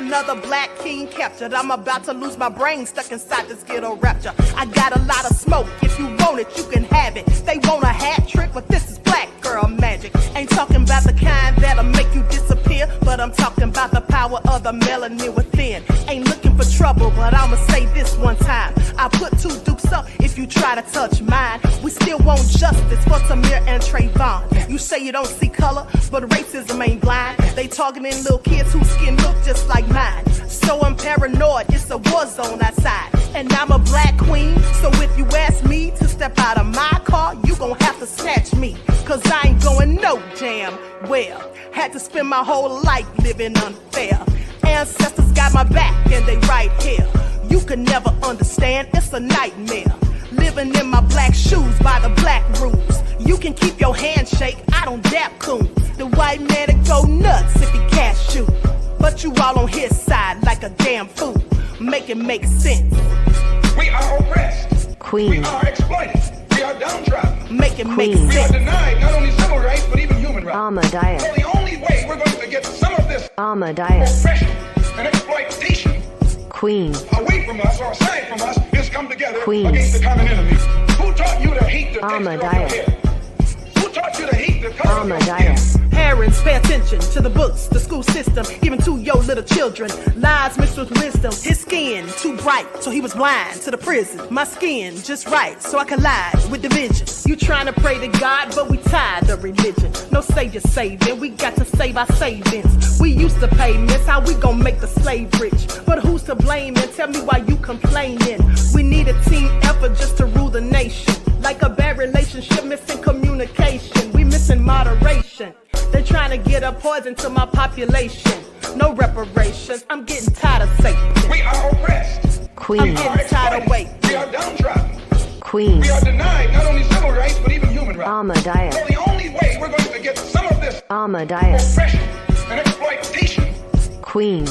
another black king captured. I'm about to lose my brain stuck inside this ghetto rapture. I got a lot of smoke, if you want it, you can have it. They want a hat trick, but this is black girl magic. Ain't talking about the kind that'll make you disappear, but I'm talking about the power of the melanin within. Ain't looking for trouble, but I'ma say this one time. I put 2 dukes up if you try to touch mine. We still want justice for Tamir and Trayvon. You say you don't see color, but racism ain't blind. They targeting little kids whose skin look just like mine. So I'm paranoid, it's a war zone outside. And I'm a black queen, so if you ask me to step out of my car, you gon' have to snatch me. Cause I ain't going no damn well. Had to spend my whole life living unfair. Ancestors got my back and they right here. You can never understand, it's a nightmare. Living in my black shoes by the black rules. You can keep your handshake, I don't dap coons. The white man will go nuts if he can't shoot. But you all on his side like a damn fool. Make it make sense. We are oppressed. Queen. We are exploited. We are downtrodden. Make it make Queen. We are sense. denied not only civil rights, but even human rights. Ahmadiyyah. So the only way we're going to get some of this Ahmadiyyah. oppression and exploitation Queen. away from us or aside from us is come together Queen. against the common enemy. Who taught you to hate the texture of your Ahmadiyyah. hair? Who taught you to hate the color of your skin? Ahmadiyyah. Parents, pay attention to the books, the school system, even to your little children. Lies mixed with wisdom. His skin too bright, so he was blind to the prison. My skin just right, so I collide with division. You trying to pray to God, but we tired of religion. No savior saving, we got to save our savings. We used to pay miss, how we gon' make the slave rich? But who's to blame, and tell me why you complaining? We need a team effort just to rule the nation. Like a bad relationship, missing communication. We missing moderation. They're trying to get a poison to my population. No reparations, I'm getting tired of Satan. We are oppressed. Queen. I'm getting tired of waiting. We are downtrodden. Queen. We are denied not only civil rights, but even human rights. Ahmadiyyah. So the only way we're going to get some of this Ahmadiyyah. oppression and exploitation Queen.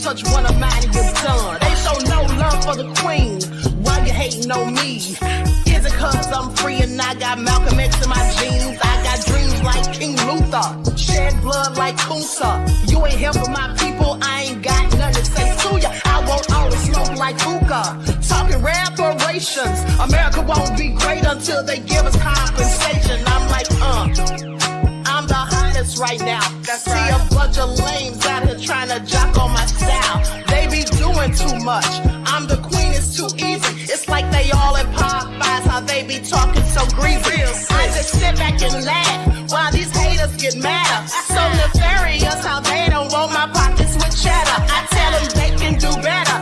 Touch one of mine and you're done. They show no love for the queen. Why you hating on me? Is it cause I'm free and I got Malcolm X in my jeans? I got dreams like King Luther, shed blood like Kunsa. You ain't here for my people, I ain't got nothing to say to ya. I want all the smoke like hookah. Talking reparations, America won't be great until they give us compensation. I'm like, I'm the hottest right now. See a bunch of lames out here trying to jock on my style. They be doing too much. I'm the queen, it's too easy. It's like they all in Popeyes, how they be talking so greasy. I just sit back and laugh while these haters get mad. So nefarious how they don't want my pockets with cheddar. I tell them they can do better.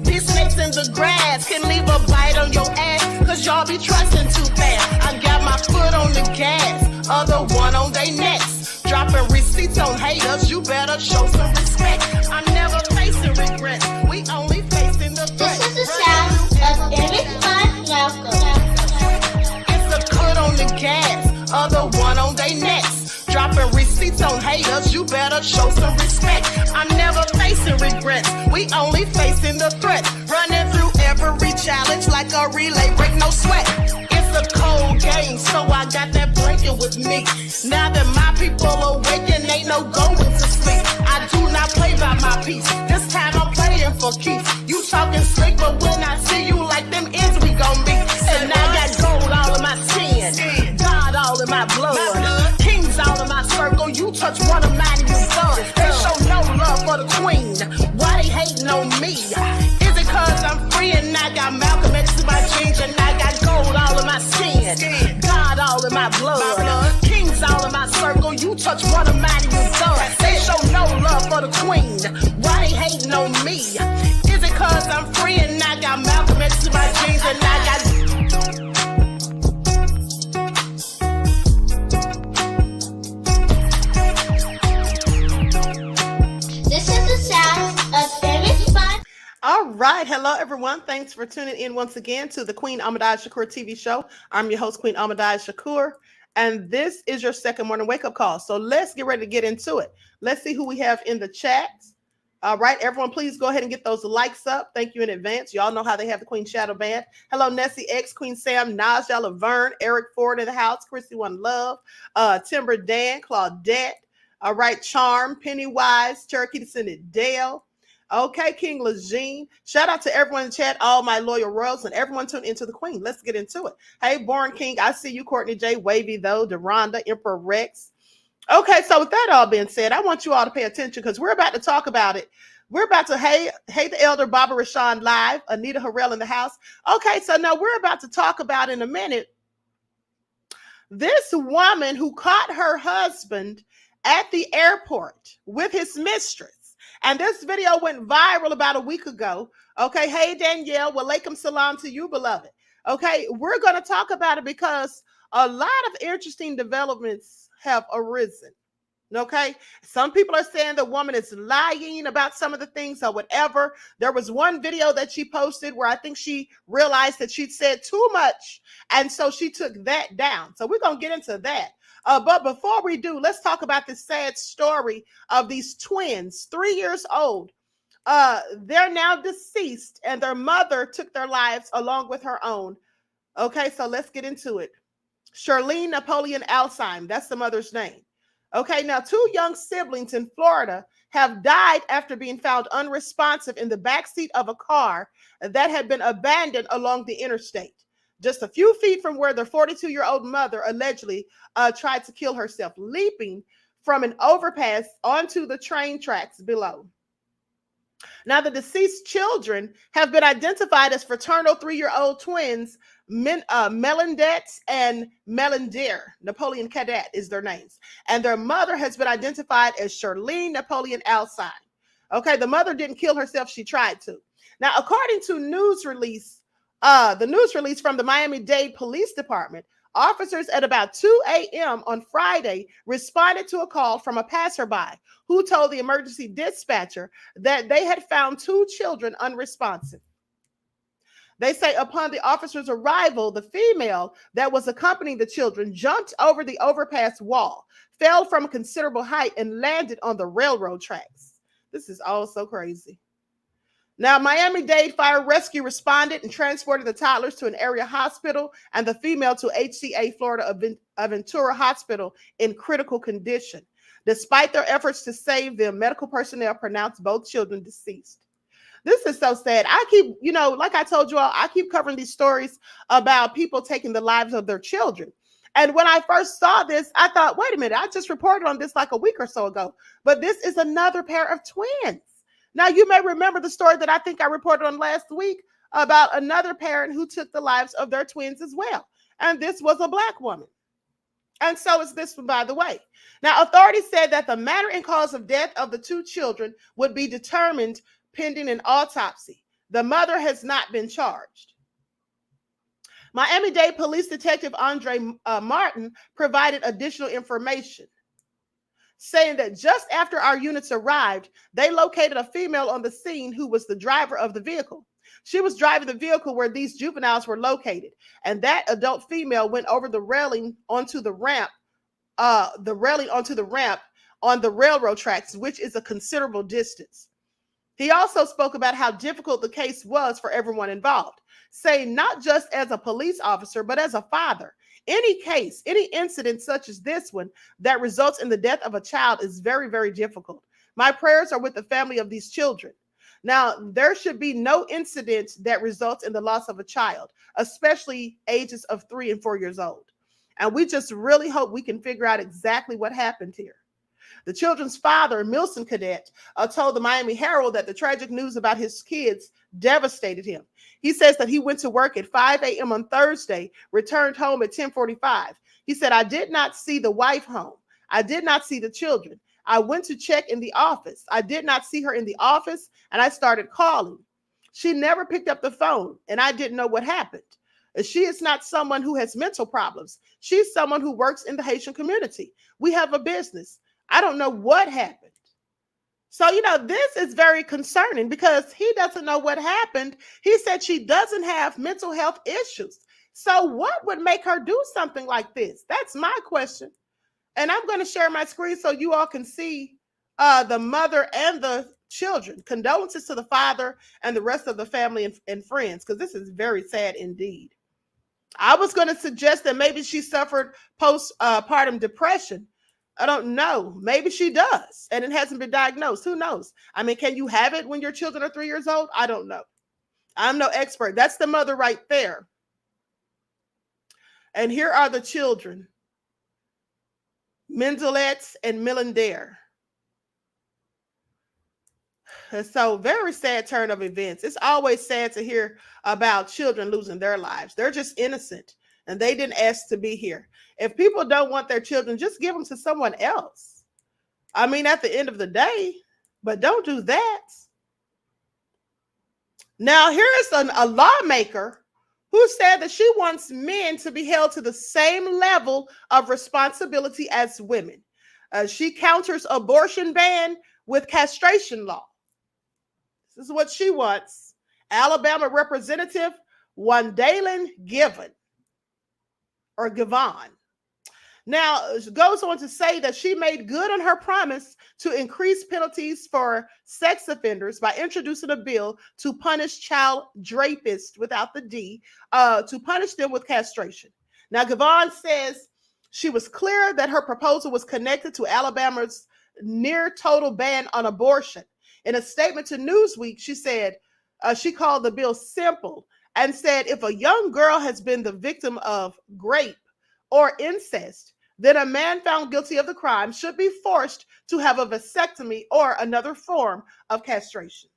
These snakes in the grass can leave a bite on your ass, cause y'all be trusting too fast. I got my foot on the gas, other one on their necks. Dropping receipts on haters, you better show some respect. I'm never facing regrets, we only facing the threat. This is the sound of Eric Malcolm. It's a cut on the gas, other one on their necks. Dropping receipts on haters, you better show some respect. I'm never facing regrets, we only facing the threat. Running through every challenge like a relay, break no sweat. It's a cold game, so I got that blanket with me. Now that my people awaken, ain't no going to sleep. I do not play by my piece, this time I'm playing for keeps. You talking slick, but when I see you like them ends, we gon' meet. And I got gold all in my skin, God all in my blood, kings all in my circle. You touch one of mine and you done. They show no love for the queen, why they hating on me? Is it cause I'm free and I got Malcolm X in my jeans, and I got gold all in my skin, God all in my blood, kings all in my circle. You touch one of mine and you done. They show no love for the queen, why they hating on me? Is it cause I'm free and I got Malcolm X in my jeans, and I got right. Hello, everyone. Thanks for tuning in once again to the Queen Ahmadiyyah Shakur TV show. I'm your host, Queen Ahmadiyyah Shakur, and this is your second morning wake-up call. So let's get ready to get into it. Let's see who we have in the chat. All right, everyone, please go ahead and get those likes up. Thank you in advance. Y'all know how they have the Queen Shadow Band. Hello, Nessie X, Queen Sam, Naja, Laverne, Eric Ford in the house, Chrissy One Love, Timber Dan, Claudette. All right, Charm, Pennywise, Cherokee Descendant Dale. Okay, King Lejean. Shout out to everyone in the chat, all my loyal royals, and everyone tuned into the Queen. Let's get into it. Hey, Born King, I see you, Courtney J, Wavy though, Deronda, Emperor Rex. Okay, so with that all being said, I want you all to pay attention because we're about to talk about it. We're about to hey the elder Baba Rashawn live, Anita Harrell in the house. Okay, so now we're about to talk about in a minute this woman who caught her husband at the airport with his mistress. And this video went viral about a week ago. Okay, hey Danielle, walaikum salam to you, beloved. Okay, we're going to talk about it because a lot of interesting developments have arisen. Okay, some people are saying the woman is lying about some of the things or whatever. There was one video that she posted where I think she realized that she'd said too much, and so she took that down. So we're going to get into that. But before we do, let's talk about this sad story of these twins, 3 years old. They're now deceased, and their mother took their lives along with her own. Okay, so let's get into it. Charlene Napoleon Alzheimer, that's the mother's name. Okay, now 2 young siblings in Florida have died after being found unresponsive in the backseat of a car that had been abandoned along the interstate, just a few feet from where their 42-year-old mother allegedly tried to kill herself, leaping from an overpass onto the train tracks below. Now, the deceased children have been identified as fraternal 3-year-old twins, Melendez and Melender. Napoleon Cadet is their names. And their mother has been identified as Charlene Napoleon Alzheimer. Okay, the mother didn't kill herself. She tried to. Now, according to the news release from the Miami-Dade Police Department, officers at about 2 a.m. on Friday responded to a call from a passerby who told the emergency dispatcher that they had found 2 children unresponsive. They say upon the officer's arrival, the female that was accompanying the children jumped over the overpass wall, fell from a considerable height, and landed on the railroad tracks. This is all so crazy. Now, Miami-Dade Fire Rescue responded and transported the toddlers to an area hospital and the female to HCA Florida Aventura Hospital in critical condition. Despite their efforts to save them, medical personnel pronounced both children deceased. This is so sad. I keep, like I told you all, I keep covering these stories about people taking the lives of their children. And when I first saw this, I thought, wait a minute, I just reported on this like a week or so ago. But this is another pair of twins. Now, you may remember the story that I think I reported on last week about another parent who took the lives of their twins as well. And this was a Black woman. And so is this one, by the way. Now, authorities said that the manner and cause of death of the 2 children would be determined pending an autopsy. The mother has not been charged. Miami-Dade Police Detective Andre Martin provided additional information, saying that just after our units arrived, they located a female on the scene who was the driver of the vehicle. She was driving the vehicle where these juveniles were located, and that adult female went over the railing onto the ramp, on the railroad tracks, which is a considerable distance. He also spoke about how difficult the case was for everyone involved, saying not just as a police officer, but as a father. Any case, any incident such as this one that results in the death of a child is very, very difficult. My prayers are with the family of these children. Now, there should be no incident that results in the loss of a child, especially ages of 3 and 4 years old. And we just really hope we can figure out exactly what happened here. The children's father, Milson Cadet, told the Miami Herald that the tragic news about his kids devastated him. He says that he went to work at 5 a.m. on Thursday, returned home at 10:45. He said, I did not see the wife home. I did not see the children. I went to check in the office. I did not see her in the office, and I started calling. She never picked up the phone, and I didn't know what happened. She is not someone who has mental problems. She's someone who works in the Haitian community. We have a business. I don't know what happened. So, this is very concerning because he doesn't know what happened. He said she doesn't have mental health issues. So what would make her do something like this? That's my question. And I'm going to share my screen so you all can see the mother and the children. Condolences to the father and the rest of the family and friends, because this is very sad indeed. I was going to suggest that maybe she suffered postpartum depression. I don't know. Maybe she does, and it hasn't been diagnosed. Who knows? I mean, can you have it when your children are 3 years old? I don't know. I'm no expert. That's the mother right there. And here are the children, Mendelets and Millender. So very sad turn of events. It's always sad to hear about children losing their lives. They're just innocent and they didn't ask to be here. If people don't want their children, just give them to someone else. I mean, at the end of the day, but don't do that. Now, here's a lawmaker who said that she wants men to be held to the same level of responsibility as women. She counters abortion ban with castration law. This is what she wants. Alabama Representative Wandalen Givon. Now, it goes on to say that she made good on her promise to increase penalties for sex offenders by introducing a bill to punish child rapists without the D, to punish them with castration. Now, Givon says she was clear that her proposal was connected to Alabama's near total ban on abortion. In a statement to Newsweek, she said she called the bill simple and said if a young girl has been the victim of rape or incest, then a man found guilty of the crime should be forced to have a vasectomy or another form of castration.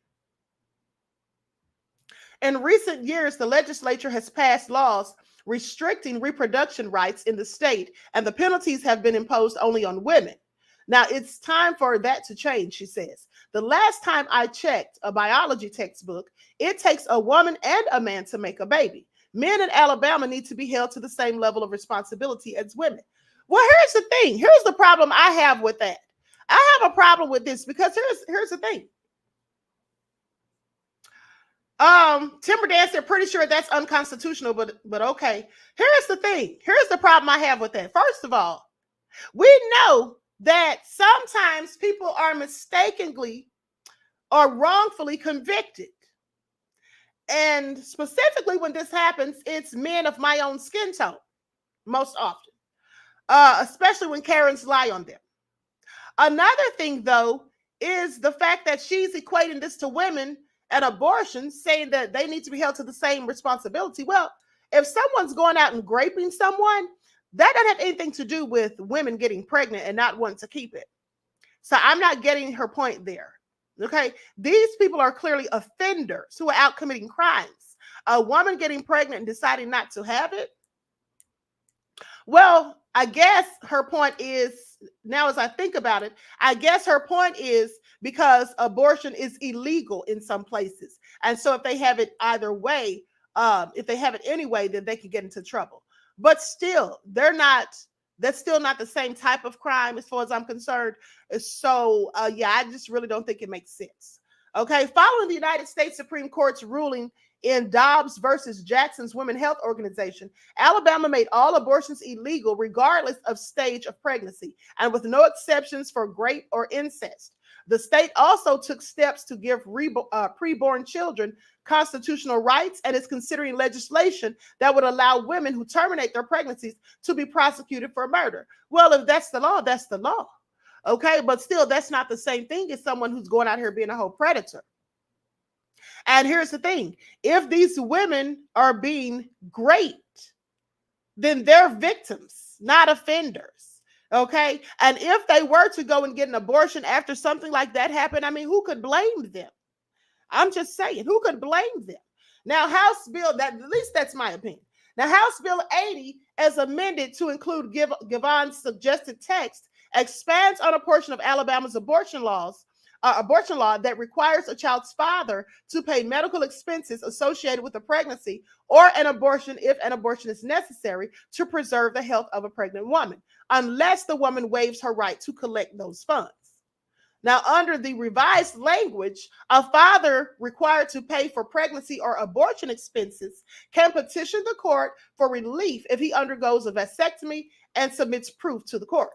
In recent years, the legislature has passed laws restricting reproduction rights in the state, and the penalties have been imposed only on women. Now, it's time for that to change, she says. The last time I checked a biology textbook, it takes a woman and a man to make a baby. Men in Alabama need to be held to the same level of responsibility as women. Well, here's the thing. Here's the problem I have with that. I have a problem with this because here's the thing. Timber Dancer, pretty sure that's unconstitutional, but okay. Here's the thing. Here's the problem I have with that. First of all, we know that sometimes people are mistakenly or wrongfully convicted. And specifically when this happens, it's men of my own skin tone, most often, especially when Karens lie on them. Another thing, though, is the fact that she's equating this to women and abortion, saying that they need to be held to the same responsibility. Well, if someone's going out and raping someone, that doesn't have anything to do with women getting pregnant and not wanting to keep it. So I'm not getting her point there. Okay, these people are clearly offenders who are out committing crimes. A woman getting pregnant and deciding not to have it. Well, I guess her point is, now as I think about it, I guess her point is because abortion is illegal in some places. And so if they have it either way, if they have it anyway, then they can get into trouble. But still, that's still not the same type of crime as far as I'm concerned. So, yeah, I just really don't think it makes sense. Okay, following the United States Supreme Court's ruling in Dobbs versus Jackson's Women's Health Organization, Alabama made all abortions illegal regardless of stage of pregnancy and with no exceptions for rape or incest. The state also took steps to give preborn children constitutional rights and is considering legislation that would allow women who terminate their pregnancies to be prosecuted for murder. Well, if that's the law, that's the law. Okay, but still, that's not the same thing as someone who's going out here being a whole predator. And here's the thing. If these women are being raped, then they're victims, not offenders. Okay, and if they were to go and get an abortion after something like that happened, I mean, who could blame them? I'm just saying, who could blame them? Now, House Bill, at least that's my opinion. Now, House Bill 80, as amended to include Givon's suggested text, expands on a portion of Alabama's abortion law that requires a child's father to pay medical expenses associated with a pregnancy or an abortion if an abortion is necessary to preserve the health of a pregnant woman, unless the woman waives her right to collect those funds. Now, under the revised language, a father required to pay for pregnancy or abortion expenses can petition the court for relief if he undergoes a vasectomy and submits proof to the court.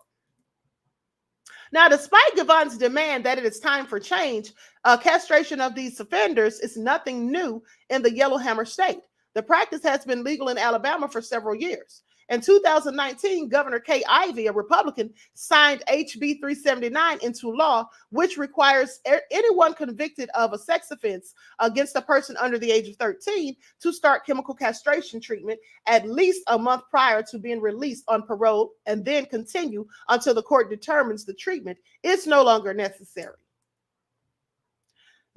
Now, despite Gavon's demand that it is time for change, castration of these offenders is nothing new in the Yellowhammer state. The practice has been legal in Alabama for several years. In 2019, Governor Kay Ivey, a Republican, signed HB 379 into law, which requires anyone convicted of a sex offense against a person under the age of 13 to start chemical castration treatment at least a month prior to being released on parole, and then continue until the court determines the treatment is no longer necessary.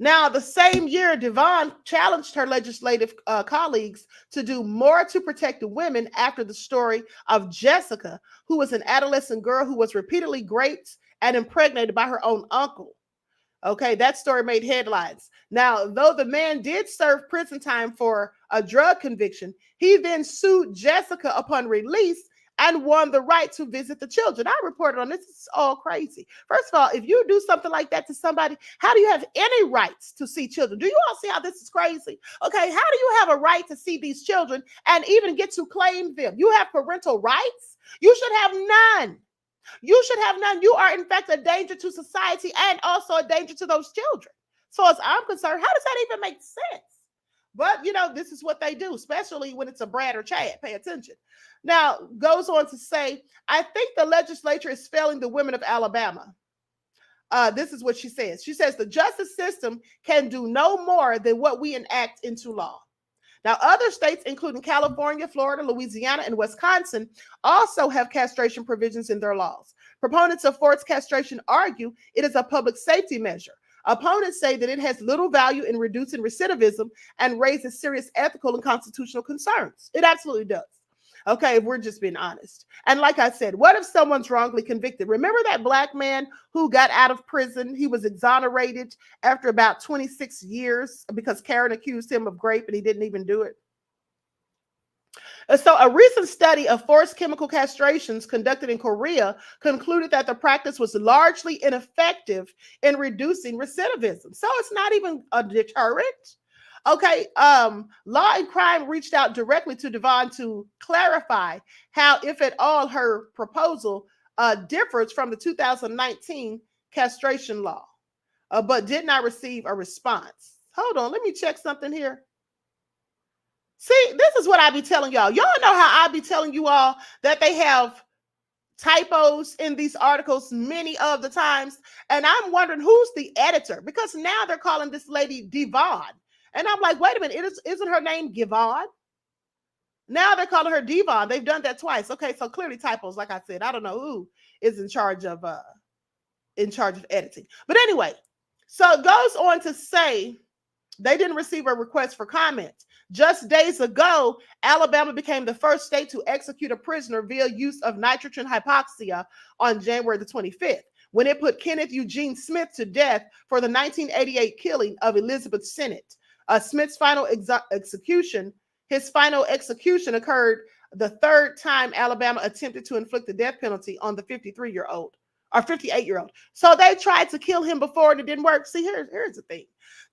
Now, the same year, Devon challenged her legislative colleagues to do more to protect the women after the story of Jessica, who was an adolescent girl who was repeatedly raped and impregnated by her own uncle. Okay, that story made headlines. Now, though the man did serve prison time for a drug conviction, he then sued Jessica upon release and won the right to visit the children. I reported on this. It's all crazy. First of all, if you do something like that to somebody, how do you have any rights to see children? Do you all see how this is crazy? Okay, how do you have a right to see these children and even get to claim them? You have parental rights? You should have none. You should have none. You are, in fact, a danger to society and also a danger to those children. So as I'm concerned, how does that even make sense? But, you know, this is what they do, especially when it's a Brad or Chad. Pay attention. Now, goes on to say, I think the legislature is failing the women of Alabama. This is what she says. She says, the justice system can do no more than what we enact into law. Now, other states, including California, Florida, Louisiana, and Wisconsin, also have castration provisions in their laws. Proponents of forced castration argue it is a public safety measure. Opponents say that it has little value in reducing recidivism and raises serious ethical and constitutional concerns. It absolutely does. Okay, if we're just being honest. And like I said, what if someone's wrongly convicted? Remember that Black man who got out of prison? He was exonerated after about 26 years because Karen accused him of rape and he didn't even do it. So a recent study of forced chemical castrations conducted in Korea concluded that the practice was largely ineffective in reducing recidivism. So it's not even a deterrent. Okay, Law and Crime reached out directly to Devon to clarify how, if at all, her proposal differs from the 2019 castration law, but did not receive a response. Hold on, let me check something here. See, this is what I be telling y'all. Y'all know how I be telling you all that they have typos in these articles many of the times. And I'm wondering who's the editor, because now they're calling this lady Devon. And I'm like, wait a minute, isn't her name Givon? Now they're calling her Devon. They've done that twice. Okay, so clearly typos, like I said. I don't know who is in charge of editing. But anyway, so it goes on to say they didn't receive a request for comment. Just days ago, Alabama became the first state to execute a prisoner via use of nitrogen hypoxia on January the 25th, when it put Kenneth Eugene Smith to death for the 1988 killing of Elizabeth Sennett. Smith's final execution occurred the third time Alabama attempted to inflict the death penalty on the 58-year-old. So they tried to kill him before and it didn't work. See, here's the thing.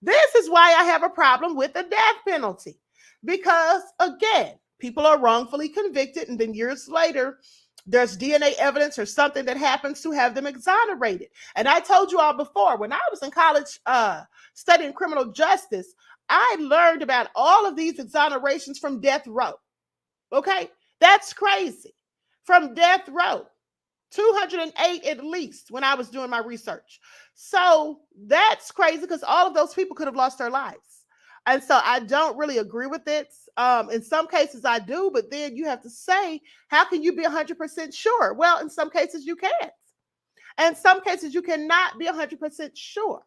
This is why I have a problem with the death penalty. Because, again, people are wrongfully convicted, and then years later, there's DNA evidence or something that happens to have them exonerated. And I told you all before, when I was in college studying criminal justice, I learned about all of these exonerations from death row. Okay? That's crazy. From death row. 208 at least when I was doing my research. So that's crazy because all of those people could have lost their lives. And so I don't really agree with it. In some cases I do, but then you have to say, how can you be 100% sure? Well, in some cases you can't. And some cases you cannot be 100% sure.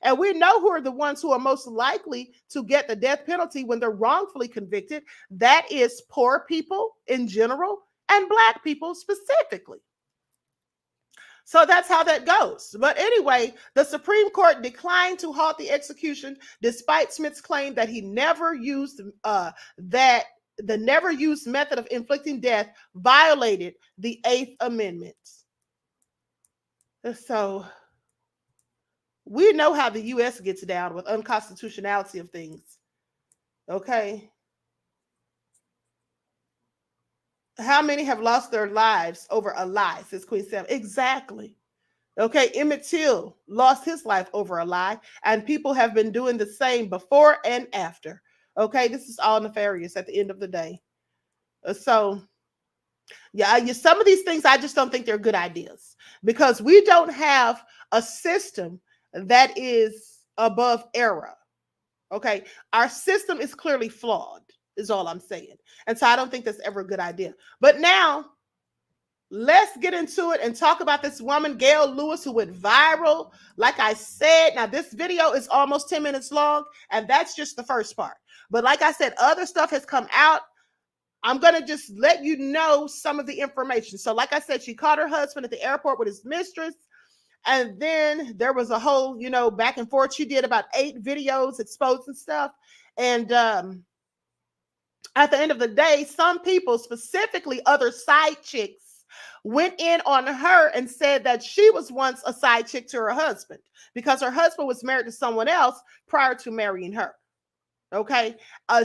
And we know who are the ones who are most likely to get the death penalty when they're wrongfully convicted. That is poor people in general and Black people specifically. So that's how that goes. But anyway, the Supreme Court declined to halt the execution despite Smith's claim that he never used that the never used method of inflicting death violated the 8th Amendment. So we know how the U.S. gets down with unconstitutionality of things. Okay. How many have lost their lives over a lie, says Queen Sam. Exactly. Okay, Emmett Till lost his life over a lie, and people have been doing the same before and after. Okay, this is all nefarious at the end of the day. So, yeah, some of these things, I just don't think they're good ideas because we don't have a system that is above error. Okay, our system is clearly flawed, is all I'm saying. And so I don't think that's ever a good idea. But now, let's get into it and talk about this woman, Gail Lewis, who went viral. Like I said, now this video is almost 10 minutes long, and that's just the first part. But like I said, other stuff has come out. I'm going to just let you know some of the information. So like I said, she caught her husband at the airport with his mistress. And then there was a whole, back and forth. She did about 8 videos exposing stuff. And at the end of the day, some people, specifically other side chicks, went in on her and said that she was once a side chick to her husband because her husband was married to someone else prior to marrying her. Okay.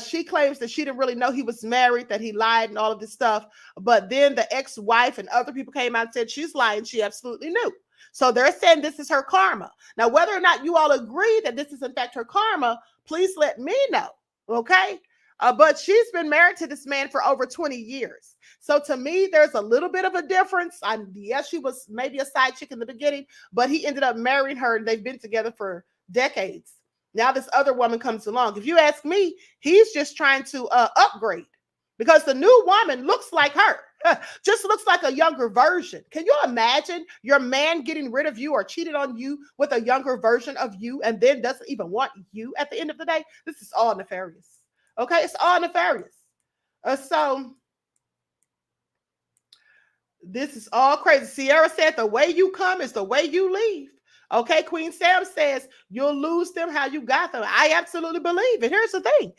She claims that she didn't really know he was married, that he lied and all of this stuff. But then the ex-wife and other people came out and said she's lying. She absolutely knew. So they're saying this is her karma. Now, whether or not you all agree that this is in fact her karma, please let me know. Okay. But she's been married to this man for over 20 years. So to me, there's a little bit of a difference. Yes, she was maybe a side chick in the beginning, but he ended up marrying her and they've been together for decades. Now this other woman comes along. If you ask me, he's just trying to upgrade because the new woman looks like her, just looks like a younger version. Can you imagine your man getting rid of you or cheated on you with a younger version of you and then doesn't even want you at the end of the day? This is all nefarious. Okay, it's all nefarious. So this is all crazy. Sierra said the way you come is the way you leave. Okay, Queen Sam says you'll lose them how you got them. I absolutely believe it. Here's the thing.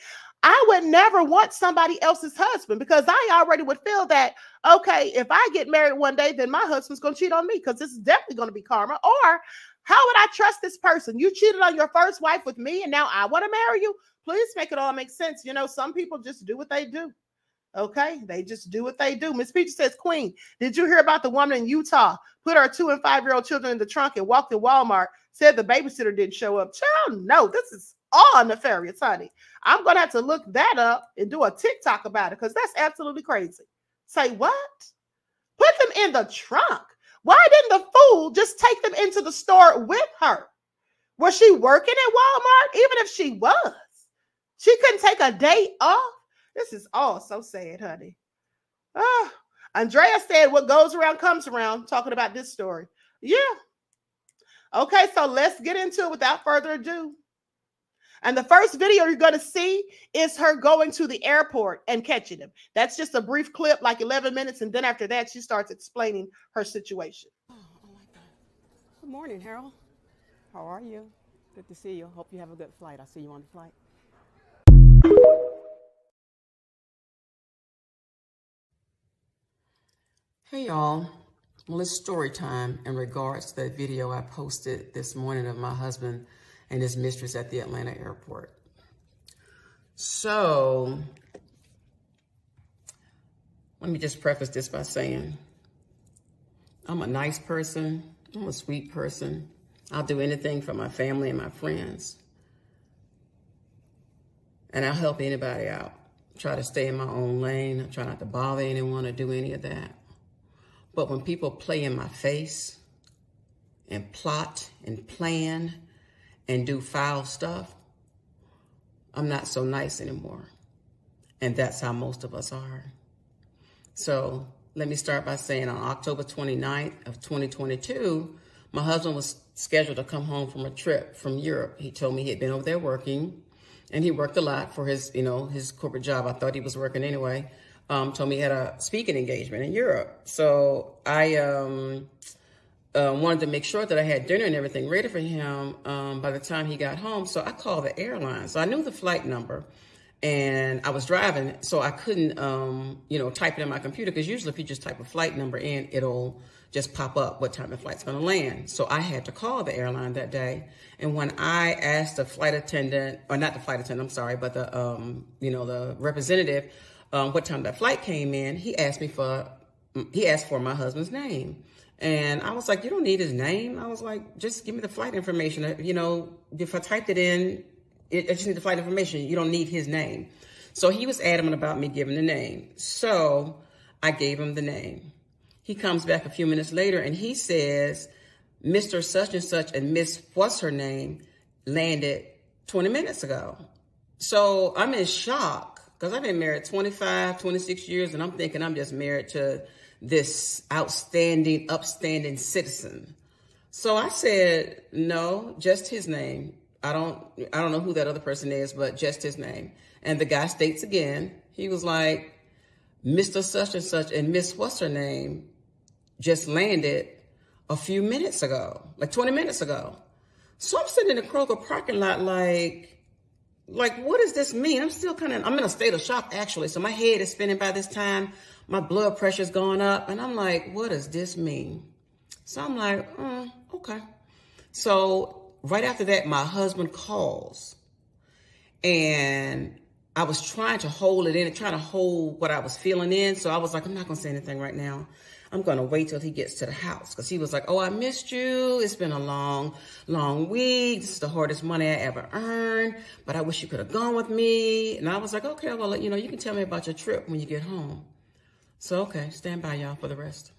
I would never want somebody else's husband because I already would feel that, okay, if I get married one day, then my husband's going to cheat on me because this is definitely going to be karma. Or how would I trust this person? You cheated on your first wife with me and now I want to marry you? Please make it all make sense. Some people just do what they do. Okay, they just do what they do. Miss Peach says, Queen, did you hear about the woman in Utah put her 2- and 5-year-old children in the trunk and walked in Walmart, said the babysitter didn't show up? Child, no, this is all nefarious, honey. I'm going to have to look that up and do a TikTok about it because that's absolutely crazy. Say what? Put them in the trunk. Why didn't the fool just take them into the store with her? Was she working at Walmart? Even if she was, she couldn't take a day off. This is all so sad, honey. Andrea said what goes around comes around, talking about this story. Yeah. Okay, so let's get into it without further ado. And the first video you're going to see is her going to the airport and catching him. That's just a brief clip, like 11 minutes. And then after that, she starts explaining her situation. Oh my God. Good morning, Harold. How are you? Good to see you. Hope you have a good flight. I'll see you on the flight. Hey y'all, well it's story time in regards to that video I posted this morning of my husband and his mistress at the Atlanta airport. So, let me just preface this by saying, I'm a nice person, I'm a sweet person, I'll do anything for my family and my friends. And I'll help anybody out. Try to stay in my own lane, I try not to bother anyone or do any of that. But when people play in my face and plot and plan and do foul stuff, I'm not so nice anymore. And that's how most of us are. So let me start by saying on October 29th of 2022, my husband was scheduled to come home from a trip from Europe. He told me he had been over there working and he worked a lot for his, his corporate job. I thought he was working anyway. Told me he had a speaking engagement in Europe. So I wanted to make sure that I had dinner and everything ready for him by the time he got home. So I called the airline. So I knew the flight number. And I was driving, so I couldn't, type it in my computer, because usually if you just type a flight number in, it'll just pop up what time the flight's going to land. So I had to call the airline that day. And when I asked the flight attendant, or not the flight attendant, I'm sorry, but the representative, what time that flight came in, he asked for my husband's name. And I was like, you don't need his name. I was like, just give me the flight information. If I typed it in, I just need the flight information. You don't need his name. So he was adamant about me giving the name. So I gave him the name. He comes back a few minutes later and he says, Mr. Such and Such and Miss what's her name landed 20 minutes ago. So I'm in shock, because I've been married 25, 26 years, and I'm thinking I'm just married to this outstanding, upstanding citizen. So I said, no, just his name. I don't know who that other person is, but just his name. And the guy states again, he was like, Mr. Such and Such and Miss what's her name just landed a few minutes ago, like 20 minutes ago. So I'm sitting in the Kroger parking lot like, what does this mean? I'm in a state of shock, actually. So my head is spinning by this time. My blood pressure's going up. And I'm like, what does this mean? So I'm like, okay. So right after that, my husband calls. And I was trying to hold it in, trying to hold what I was feeling in. So I was like, I'm not going to say anything right now. I'm going to wait till he gets to the house. Because he was like, oh, I missed you. It's been a long, long week. This is the hardest money I ever earned. But I wish you could have gone with me. And I was like, okay, well, you can tell me about your trip when you get home. So, okay, stand by, y'all, for the rest.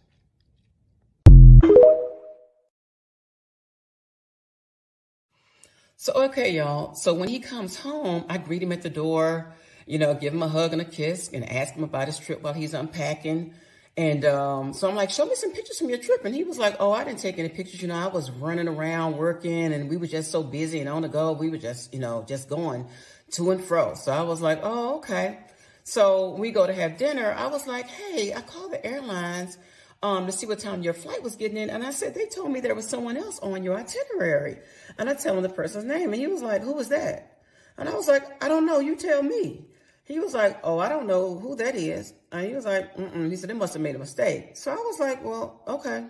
So, okay, y'all. So when he comes home, I greet him at the door, give him a hug and a kiss and ask him about his trip while he's unpacking. And so I'm like, show me some pictures from your trip. And he was like, oh, I didn't take any pictures. I was running around working, and we were just so busy and on the go. We were just, just going to and fro. So I was like, oh, okay. So we go to have dinner. I was like, hey, I called the airlines to see what time your flight was getting in. And I said, they told me there was someone else on your itinerary. And I tell him the person's name. And he was like, who was that? And I was like, I don't know. You tell me. He was like, oh, I don't know who that is. And he was like, He said, they must have made a mistake. So I was like, well, okay.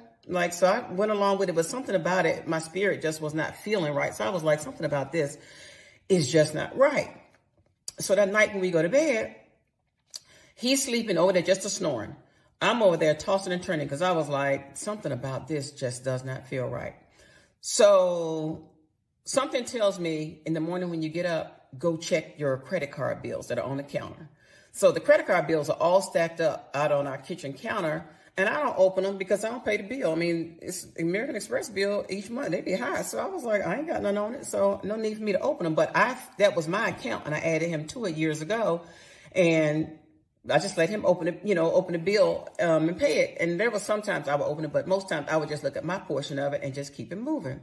So I went along with it, but something about it, my spirit just was not feeling right. So I was like, something about this is just not right. So that night when we go to bed, he's sleeping over there, just a snoring. I'm over there tossing and turning, because I was like, something about this just does not feel right. So something tells me in the morning when you get up, go check your credit card bills that are on the counter. So the credit card bills are all stacked up out on our kitchen counter, and I don't open them because I don't pay the bill. I mean, it's American Express bill each month. They be high. So I was like, I ain't got none on it, so no need for me to open them. But that was my account, and I added him to it years ago, and I just let him open it, open the bill and pay it. And there was sometimes I would open it, but most times I would just look at my portion of it and just keep it moving.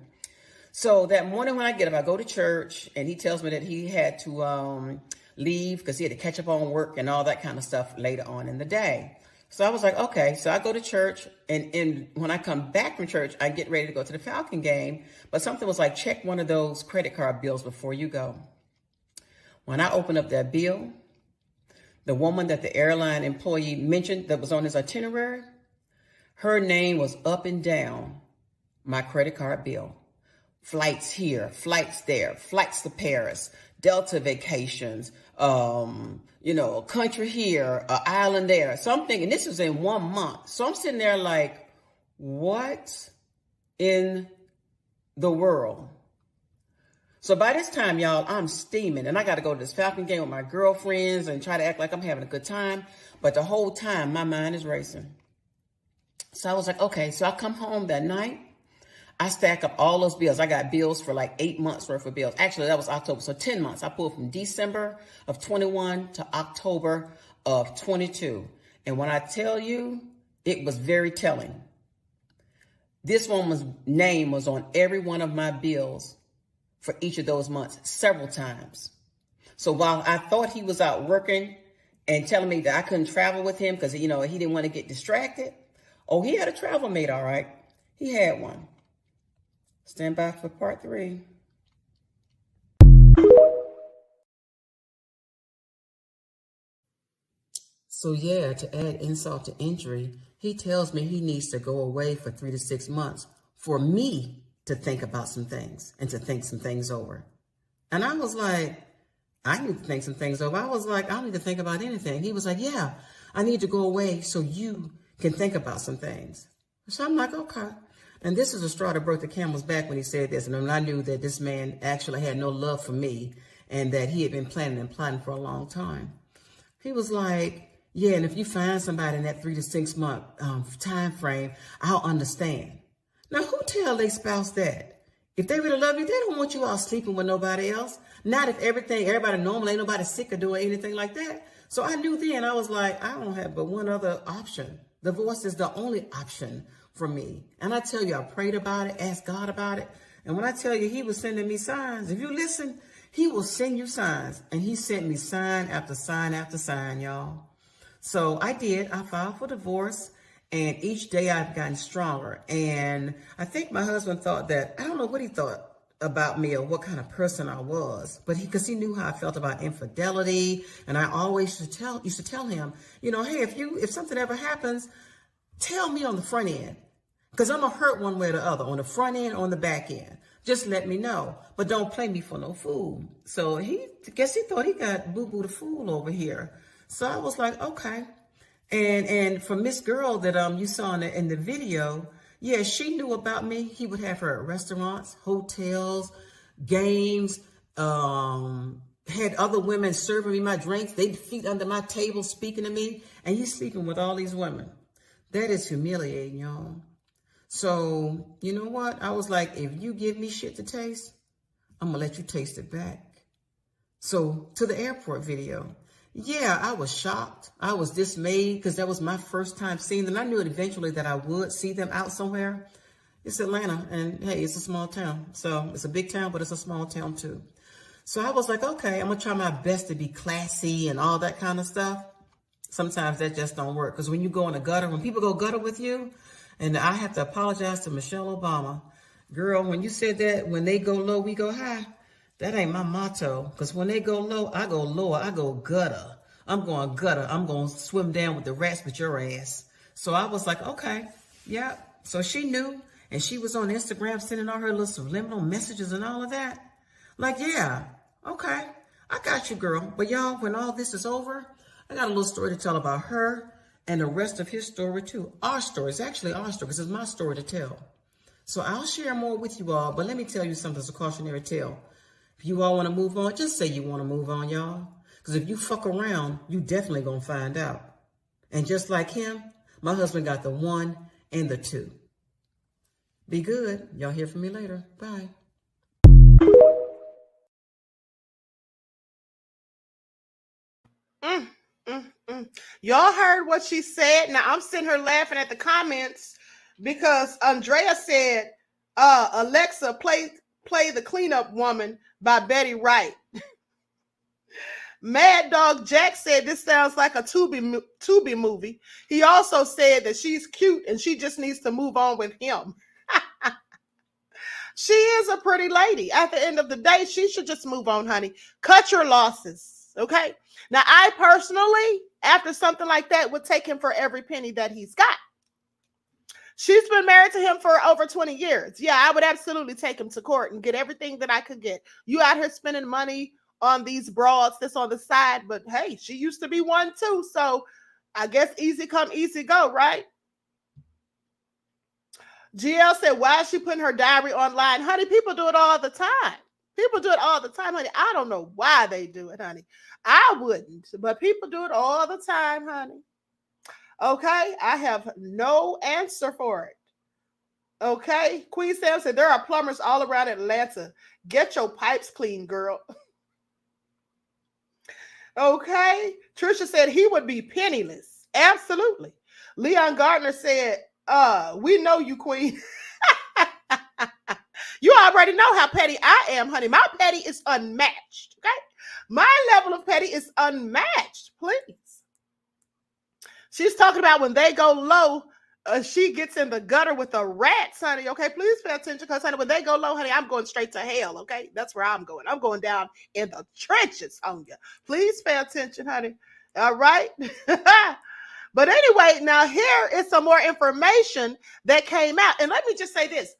So that morning when I get up, I go to church, and he tells me that he had to leave because he had to catch up on work and all that kind of stuff later on in the day. So I was like, okay. So I go to church, and when I come back from church, I get ready to go to the Falcon game. But something was like, check one of those credit card bills before you go. When I open up that bill, the woman that the airline employee mentioned that was on his itinerary, her name was up and down my credit card bill. Flights here, flights there, flights to Paris, Delta vacations, a country here, an island there. So I'm thinking this was in 1 month. So I'm sitting there like, what in the world? So by this time, y'all, I'm steaming, and I got to go to this Falcon game with my girlfriends and try to act like I'm having a good time. But the whole time, my mind is racing. So I was like, okay. So I come home that night. I stack up all those bills. I got bills for like 8 months worth of bills. Actually, that was October. So 10 months. I pulled from December of 21 to October of 22. And when I tell you, it was very telling. This woman's name was on every one of my bills for each of those months several times. So while I thought he was out working and telling me that I couldn't travel with him because, he didn't want to get distracted. Oh, he had a travel mate, all right. He had one. Stand by for part 3. So yeah, to add insult to injury, he tells me he needs to go away for 3 to 6 months for me to think about some things and to think some things over. And I was like, I need to think some things over. I was like, I don't need to think about anything. He was like, yeah, I need to go away so you can think about some things. So I'm like, okay. And this is a straw that broke the camel's back when he said this. And I knew that this man actually had no love for me and that he had been planning and plotting for a long time. He was like, yeah, and if you find somebody in that 3 to 6 month time frame, I'll understand. Now, who tell their spouse that? If they really love you, they don't want you all sleeping with nobody else. Not if everybody normal, ain't nobody sick or doing anything like that. So I knew then, I was like, I don't have but one other option. Divorce is the only option for me. And I tell you, I prayed about it, asked God about it. And when I tell you, he was sending me signs. If you listen, he will send you signs. And he sent me sign after sign after sign, y'all. So I did. I filed for divorce. And each day I've gotten stronger. And I think my husband thought that, I don't know what he thought about me or what kind of person I was, but because he knew how I felt about infidelity. And I always used to tell him, you know, hey, if something ever happens, tell me on the front end, because I'm going to hurt one way or the other, on the front end, on the back end. Just let me know, but don't play me for no fool. So he thought he got boo-boo the fool over here. So I was like, okay. And for Miss Girl that you saw in the video, yeah, she knew about me. He would have her at restaurants, hotels, games, had other women serving me my drinks. They'd feet under my table speaking to me. And he's sleeping with all these women. That is humiliating, y'all. So, you know what? I was like, if you give me shit to taste, I'm going to let you taste it back. So to the airport video. Yeah, I was shocked. I was dismayed because that was my first time seeing them. I knew it eventually that I would see them out somewhere. It's Atlanta, and hey, it's a small town. So it's a big town, but it's a small town too. So I was like, okay, I'm going to try my best to be classy and all that kind of stuff. Sometimes that just don't work. Because when you go in a gutter, when people go gutter with you, and I have to apologize to Michelle Obama. Girl, when you said that, when they go low, we go high. That ain't my motto, because when they go low, I go lower, I go gutter. I'm going gutter. I'm going to swim down with the rats with your ass. So I was like, okay, yeah. So she knew, and she was on Instagram sending all her little subliminal messages and all of that. Like, yeah, okay, I got you, girl. But y'all, when all this is over, I got a little story to tell about her and the rest of his story too. Our story. It's actually our story because it's my story to tell. So I'll share more with you all, but let me tell you something that's a cautionary tale. If you all want to move on, just say you want to move on, y'all. Because if you fuck around, you definitely going to find out. And just like him, my husband got the 1 and the 2. Be good. Y'all hear from me later. Bye. Y'all heard what she said. Now I'm sitting here laughing at the comments because Andrea said, Alexa, play The Cleanup Woman by Betty Wright. Mad Dog Jack said this sounds like a Tubi movie. He also said that she's cute and she just needs to move on with him. She is a pretty lady. At the end of the day, she should just move on, honey. Cut your losses, okay? Now, I personally, after something like that, would take him for every penny that he's got. She's been married to him for over 20 years. Yeah, I would absolutely take him to court and get everything that I could get. You out here spending money on these broads that's on the side, but hey, she used to be one too. So I guess easy come, easy go, right? GL said, why is she putting her diary online? Honey, people do it all the time. People do it all the time, honey. I don't know why they do it, honey. I wouldn't, but people do it all the time, honey. Okay, I have no answer for it. Okay, Queen Sam said, there are plumbers all around Atlanta. Get your pipes clean, girl. Okay, Trisha said he would be penniless. Absolutely. Leon Gardner said, we know you, Queen. You already know how petty I am, honey. My petty is unmatched, okay? My level of petty is unmatched, please. She's talking about when they go low, she gets in the gutter with the rats, honey, okay? Please pay attention because, honey, when they go low, honey, I'm going straight to hell, okay? That's where I'm going. I'm going down in the trenches on you. Please pay attention, honey. All right. But anyway, now here is some more information that came out. And let me just say this.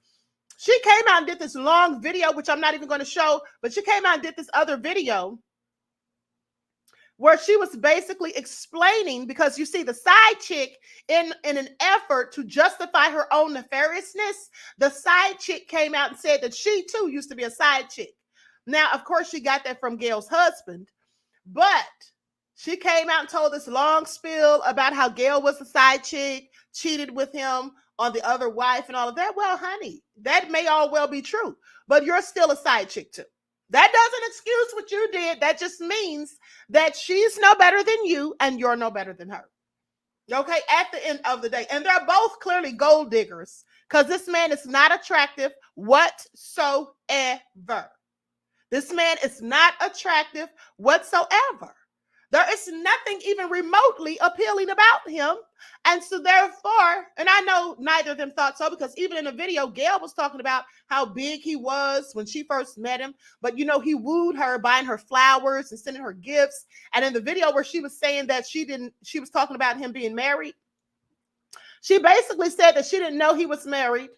She came out and did this long video, which I'm not even going to show, but she came out and did this other video where she was basically explaining, because you see the side chick, in an effort to justify her own nefariousness, the side chick came out and said that she too used to be a side chick. Now, of course, she got that from Gail's husband, but she came out and told this long spiel about how Gail was a side chick, cheated with him on the other wife and all of that. Well, honey, that may all well be true, but you're still a side chick too. That doesn't excuse what you did. That just means that she's no better than you and you're no better than her. Okay, at the end of the day. And they're both clearly gold diggers, because this man is not attractive whatsoever. This man is not attractive whatsoever. There is nothing even remotely appealing about him. And so therefore, and I know neither of them thought so, because even in the video, Gail was talking about how big he was when she first met him. But, you know, he wooed her, buying her flowers and sending her gifts. And in the video where she was saying that she was talking about him being married, she basically said that she didn't know he was married.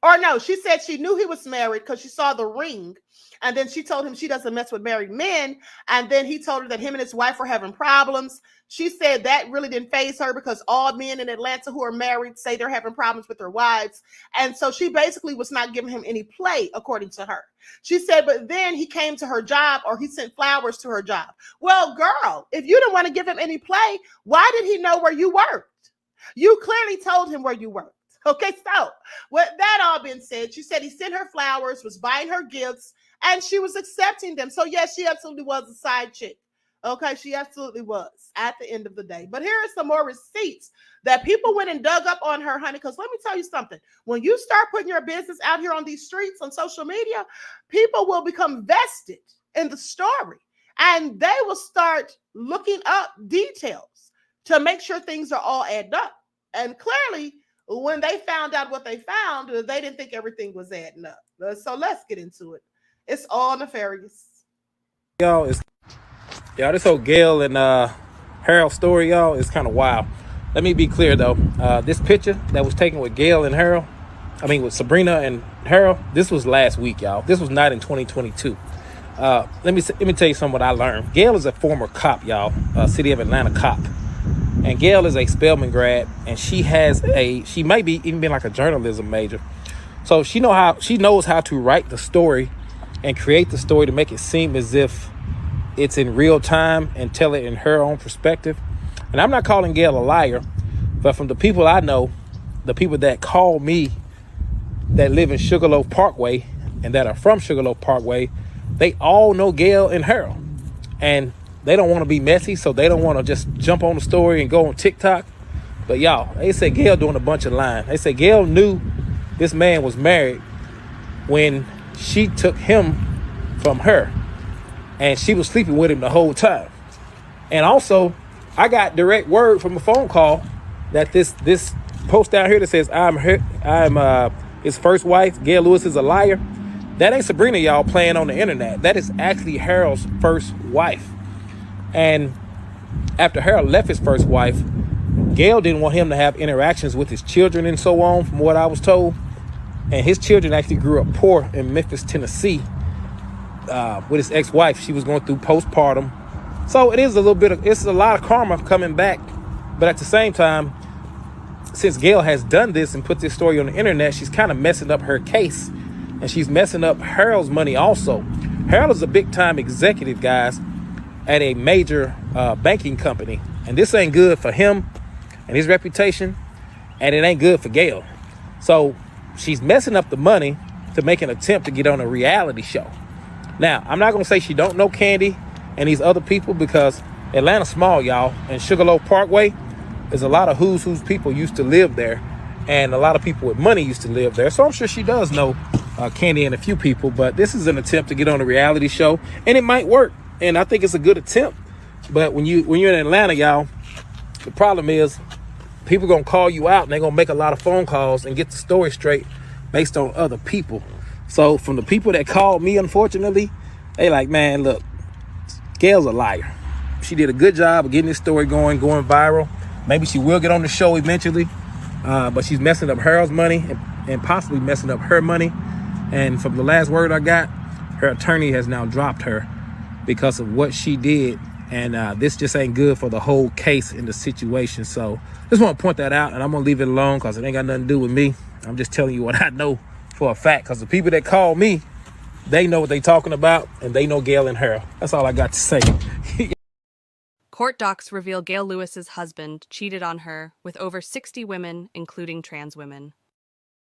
Or no, she said she knew he was married because she saw the ring. And then she told him she doesn't mess with married men. And then he told her that him and his wife were having problems. She said that really didn't faze her, because all men in Atlanta who are married say they're having problems with their wives. And so she basically was not giving him any play, according to her. She said, but then he came to her job, or he sent flowers to her job. Well, girl, if you didn't want to give him any play, why did he know where you worked? You clearly told him where you worked. Okay, so with that all being said, she said he sent her flowers, was buying her gifts, and she was accepting them. So yes, she absolutely was a side chick. Okay, she absolutely was at the end of the day. But here are some more receipts that people went and dug up on her, honey, because let me tell you something. When you start putting your business out here on these streets, on social media, people will become vested in the story, and they will start looking up details to make sure things are all added up. And clearly, when they found out what they found, they didn't think everything was adding up. So let's get into it. It's all nefarious. Y'all, this whole Gail and Harold story, y'all, is kind of wild. Let me be clear though. This picture that was taken with Gail and Harold, with Sabrina and Harold, this was last week, y'all. This was not in 2022. Let me tell you something what I learned. Gail is a former cop, y'all, City of Atlanta cop. And Gail is a Spelman grad, and she may be even been like a journalism major. So she knows how to write the story and create the story to make it seem as if it's in real time and tell it in her own perspective. And I'm not calling Gail a liar, but from the people I know, the people that call me that live in Sugarloaf Parkway and that are from Sugarloaf Parkway, they all know Gail and Harold. And they don't want to be messy, so they don't want to just jump on the story and go on TikTok. But y'all, they say Gail doing a bunch of lying. They say Gail knew this man was married when she took him from her, and she was sleeping with him the whole time. And also, I got direct word from a phone call that this post down here that says I'm his first wife, Gail Lewis, is a liar. That ain't Sabrina, y'all, playing on the internet. That is actually Harold's first wife. And after Harold left his first wife, Gail didn't want him to have interactions with his children and so on, from what I was told. And his children actually grew up poor in Memphis, Tennessee, with his ex-wife. She was going through postpartum. So it's a lot of karma coming back. But at the same time, since Gail has done this and put this story on the internet, she's kind of messing up her case. And she's messing up Harold's money also. Harold is a big-time executive, guys, at a major banking company. And this ain't good for him and his reputation, and it ain't good for Gail. So she's messing up the money to make an attempt to get on a reality show. Now, I'm not gonna say she don't know Candy and these other people, because Atlanta's small, y'all, and Sugarloaf Parkway, there's a lot of who's people used to live there, and a lot of people with money used to live there. So I'm sure she does know Candy and a few people, but this is an attempt to get on a reality show, and it might work. And I think it's a good attempt. But when you're in Atlanta, y'all, the problem is people gonna call you out, and they're gonna make a lot of phone calls and get the story straight based on other people. So from the people that called me, unfortunately, they like, man, look, Gail's a liar. She did a good job of getting this story going viral. Maybe she will get on the show eventually, but she's messing up Harold's money and possibly messing up her money. And from the last word I got, her attorney has now dropped her because of what she did. And this just ain't good for the whole case in the situation. So just want to point that out, and I'm gonna leave it alone because it ain't got nothing to do with me. I'm just telling you what I know for a fact, because the people that call me, they know what they talking about, and they know Gail and Harold. That's all I got to say. Court docs reveal Gail Lewis's husband cheated on her with over 60 women, including trans women.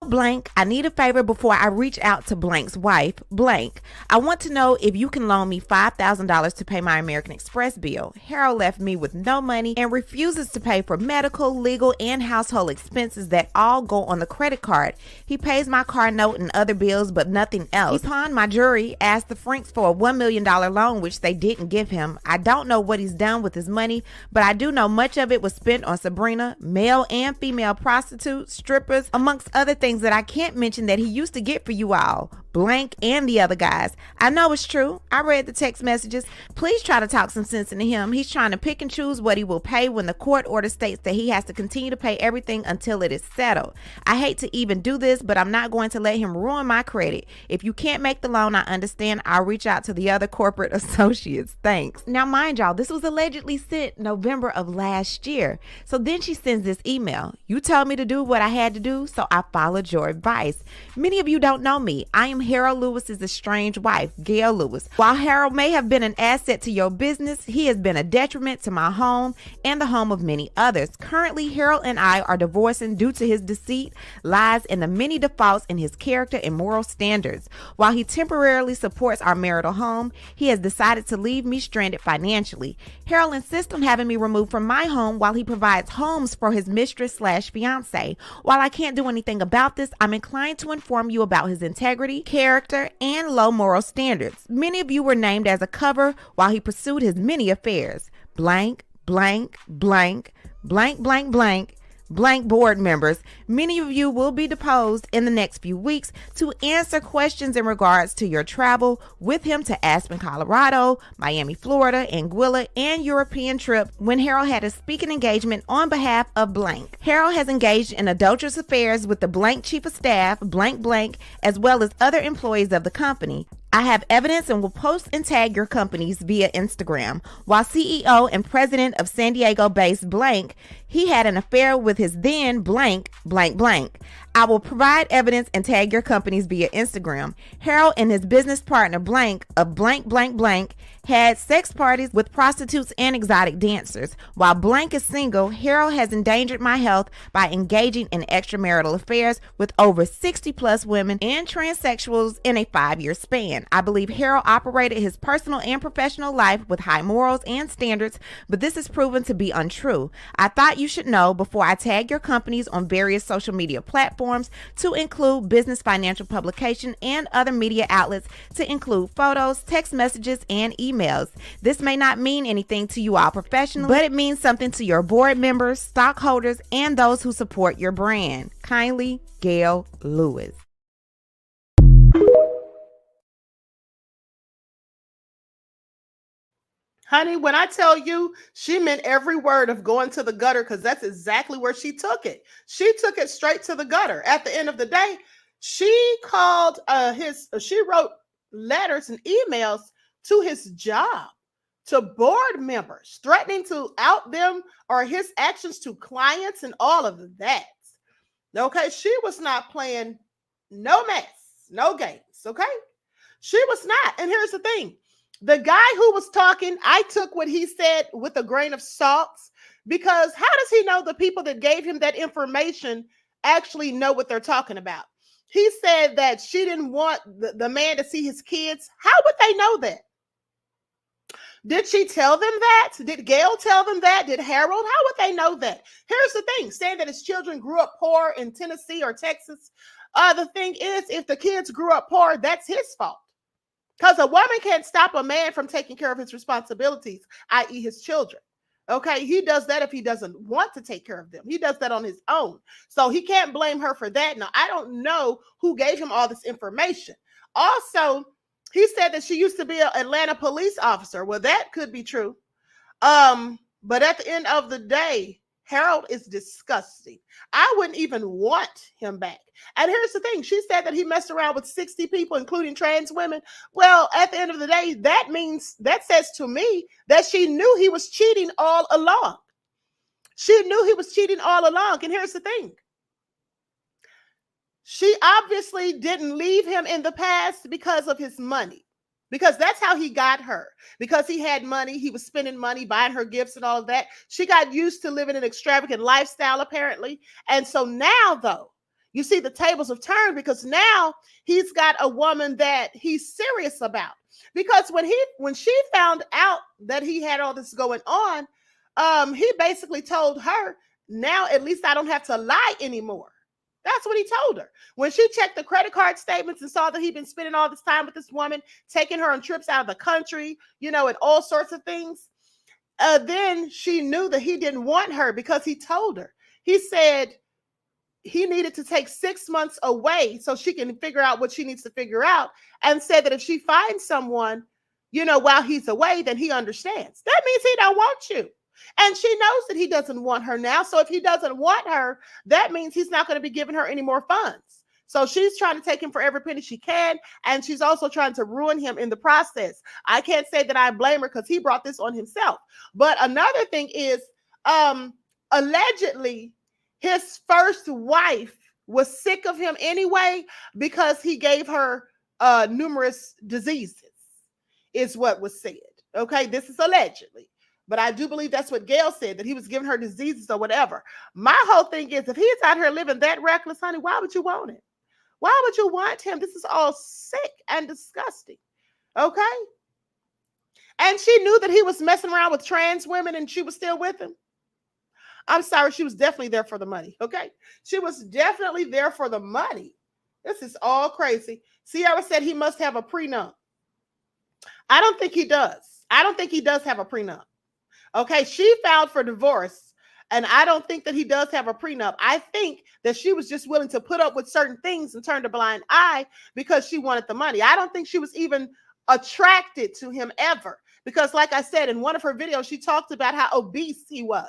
Blank, I need a favor before I reach out to Blank's wife, Blank. I want to know if you can loan me $5,000 to pay my American Express bill. Harold left me with no money and refuses to pay for medical, legal, and household expenses that all go on the credit card. He pays my car note and other bills, but nothing else. He pawned my jewelry, asked the Franks for a $1 million loan, which they didn't give him. I don't know what he's done with his money, but I do know much of it was spent on Sabrina, male and female prostitutes, strippers, amongst other things that I can't mention that he used to get for you all, Blank and the other guys. I know it's true. I read the text messages. Please try to talk some sense into him. He's trying to pick and choose what he will pay when the court order states that he has to continue to pay everything until it is settled. I hate to even do this, but I'm not going to let him ruin my credit. If you can't make the loan, I understand. I'll reach out to the other corporate associates. Thanks. Now, mind y'all, this was allegedly sent November of last year. So then she sends this email. You told me to do what I had to do, so I followed your advice. Many of you don't know me. I am Harold Lewis's estranged wife, Gail Lewis. While Harold may have been an asset to your business, he has been a detriment to my home and the home of many others. Currently, Harold and I are divorcing due to his deceit, lies, and the many defaults in his character and moral standards. While he temporarily supports our marital home, he has decided to leave me stranded financially. Harold insists on having me removed from my home while he provides homes for his mistress/fiance. While I can't do anything about this, I'm inclined to inform you about his integrity, character, and low moral standards. Many of you were named as a cover while he pursued his many affairs. Blank, blank, blank, blank, blank, blank, blank board members. Many of you will be deposed in the next few weeks to answer questions in regards to your travel with him to Aspen, Colorado, Miami, Florida, Anguilla, and European trip when Harold had a speaking engagement on behalf of Blank. Harold has engaged in adulterous affairs with the Blank chief of staff, Blank Blank, as well as other employees of the company. I have evidence and will post and tag your companies via Instagram. While CEO and president of San Diego-based Blank, he had an affair with his then Blank, Blank, Blank. I will provide evidence and tag your companies via Instagram. Harold and his business partner Blank of Blank, Blank, Blank had sex parties with prostitutes and exotic dancers. While Blank is single, Harold has endangered my health by engaging in extramarital affairs with over 60 plus women and transsexuals in a 5-year span. I believe Harold operated his personal and professional life with high morals and standards, but this is proven to be untrue. I thought you should know before I tag your companies on various social media platforms to include business financial publication and other media outlets to include photos, text messages, and emails. This may not mean anything to you all professionally, but it means something to your board members, stockholders, and those who support your brand. Kindly, Gail Lewis. Honey, when I tell you, she meant every word of going to the gutter, because that's exactly where she took it. She took it straight to the gutter. At the end of the day, she called she wrote letters and emails to his job, to board members, threatening to out them or his actions to clients and all of that. Okay, she was not playing no mess, no games, okay? She was not. And here's the thing. The guy who was talking, I took what he said with a grain of salt, because how does he know the people that gave him that information actually know what they're talking about? He said that she didn't want the man to see his kids. How would they know that? Did she tell them that? Did Gail tell them that? Did Harold? How would they know that? Here's the thing, saying that his children grew up poor in Tennessee or Texas. The thing is, if the kids grew up poor, that's his fault. Because a woman can't stop a man from taking care of his responsibilities, i.e. his children. Okay, he does that if he doesn't want to take care of them. He does that on his own. So he can't blame her for that. Now, I don't know who gave him all this information. Also, he said that she used to be an Atlanta police officer. Well, that could be true. But at the end of the day, Harold is disgusting. I wouldn't even want him back. And here's the thing. She said that he messed around with 60 people, including trans women. Well, at the end of the day, that says to me that she knew he was cheating all along. She knew he was cheating all along. And here's the thing. She obviously didn't leave him in the past because of his money. Because that's how he got her. Because he had money, he was spending money, buying her gifts and all of that. She got used to living an extravagant lifestyle, apparently. And so now, though, you see the tables have turned because now he's got a woman that he's serious about. Because when she found out that he had all this going on, he basically told her, now at least I don't have to lie anymore. That's what he told her. When she checked the credit card statements and saw that he'd been spending all this time with this woman, taking her on trips out of the country, and all sorts of things, then she knew that he didn't want her because he told her. He said he needed to take 6 months away so she can figure out what she needs to figure out, and said that if she finds someone, while he's away, then he understands. That means he don't want you. And she knows that he doesn't want her now. So if he doesn't want her, that means he's not going to be giving her any more funds. So she's trying to take him for every penny she can. And she's also trying to ruin him in the process. I can't say that I blame her because he brought this on himself. But another thing is, allegedly, his first wife was sick of him anyway because he gave her numerous diseases, is what was said. Okay, this is allegedly. But I do believe that's what Gail said, that he was giving her diseases or whatever. My whole thing is, if he's out here living that reckless, honey, why would you want him? Why would you want him? This is all sick and disgusting. Okay? And she knew that he was messing around with trans women and she was still with him. I'm sorry, she was definitely there for the money. Okay? She was definitely there for the money. This is all crazy. Sierra said he must have a prenup. I don't think he does. I don't think he does have a prenup. Okay, she filed for divorce, and I don't think that he does have a prenup. I think that she was just willing to put up with certain things and turn a blind eye because she wanted the money. I don't think she was even attracted to him ever because, like I said, in one of her videos, she talked about how obese he was.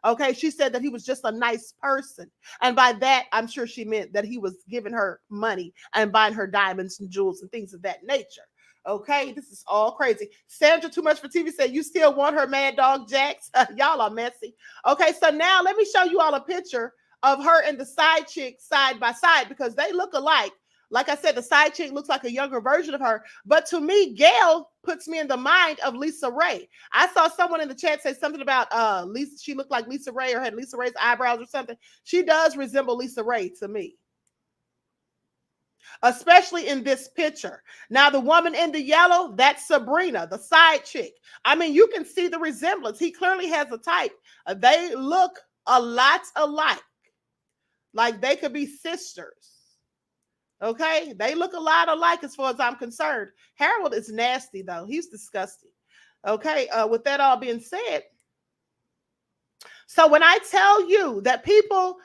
Okay, she said that he was just a nice person. And by that, I'm sure she meant that he was giving her money and buying her diamonds and jewels and things of that nature. Okay, this is all crazy. Sandra, too much for TV, said you still want her, Mad Dog Jax. Y'all are messy. Okay, so now let me show you all a picture of her and the side chick side by side because they look alike. Like I said, the side chick looks like a younger version of her. But to me, Gail puts me in the mind of Lisa Ray. I saw someone in the chat say something about Lisa. She looked like Lisa Ray or had Lisa Ray's eyebrows or something. She does resemble Lisa Ray to me, especially in this picture. Now, the woman in the yellow, that's Sabrina, the side chick. I mean, you can see the resemblance. He clearly has a type. They look a lot alike. Like they could be sisters. Okay? They look a lot alike as far as I'm concerned. Harold is nasty, though. He's disgusting. Okay? With that all being said, so when I tell you that people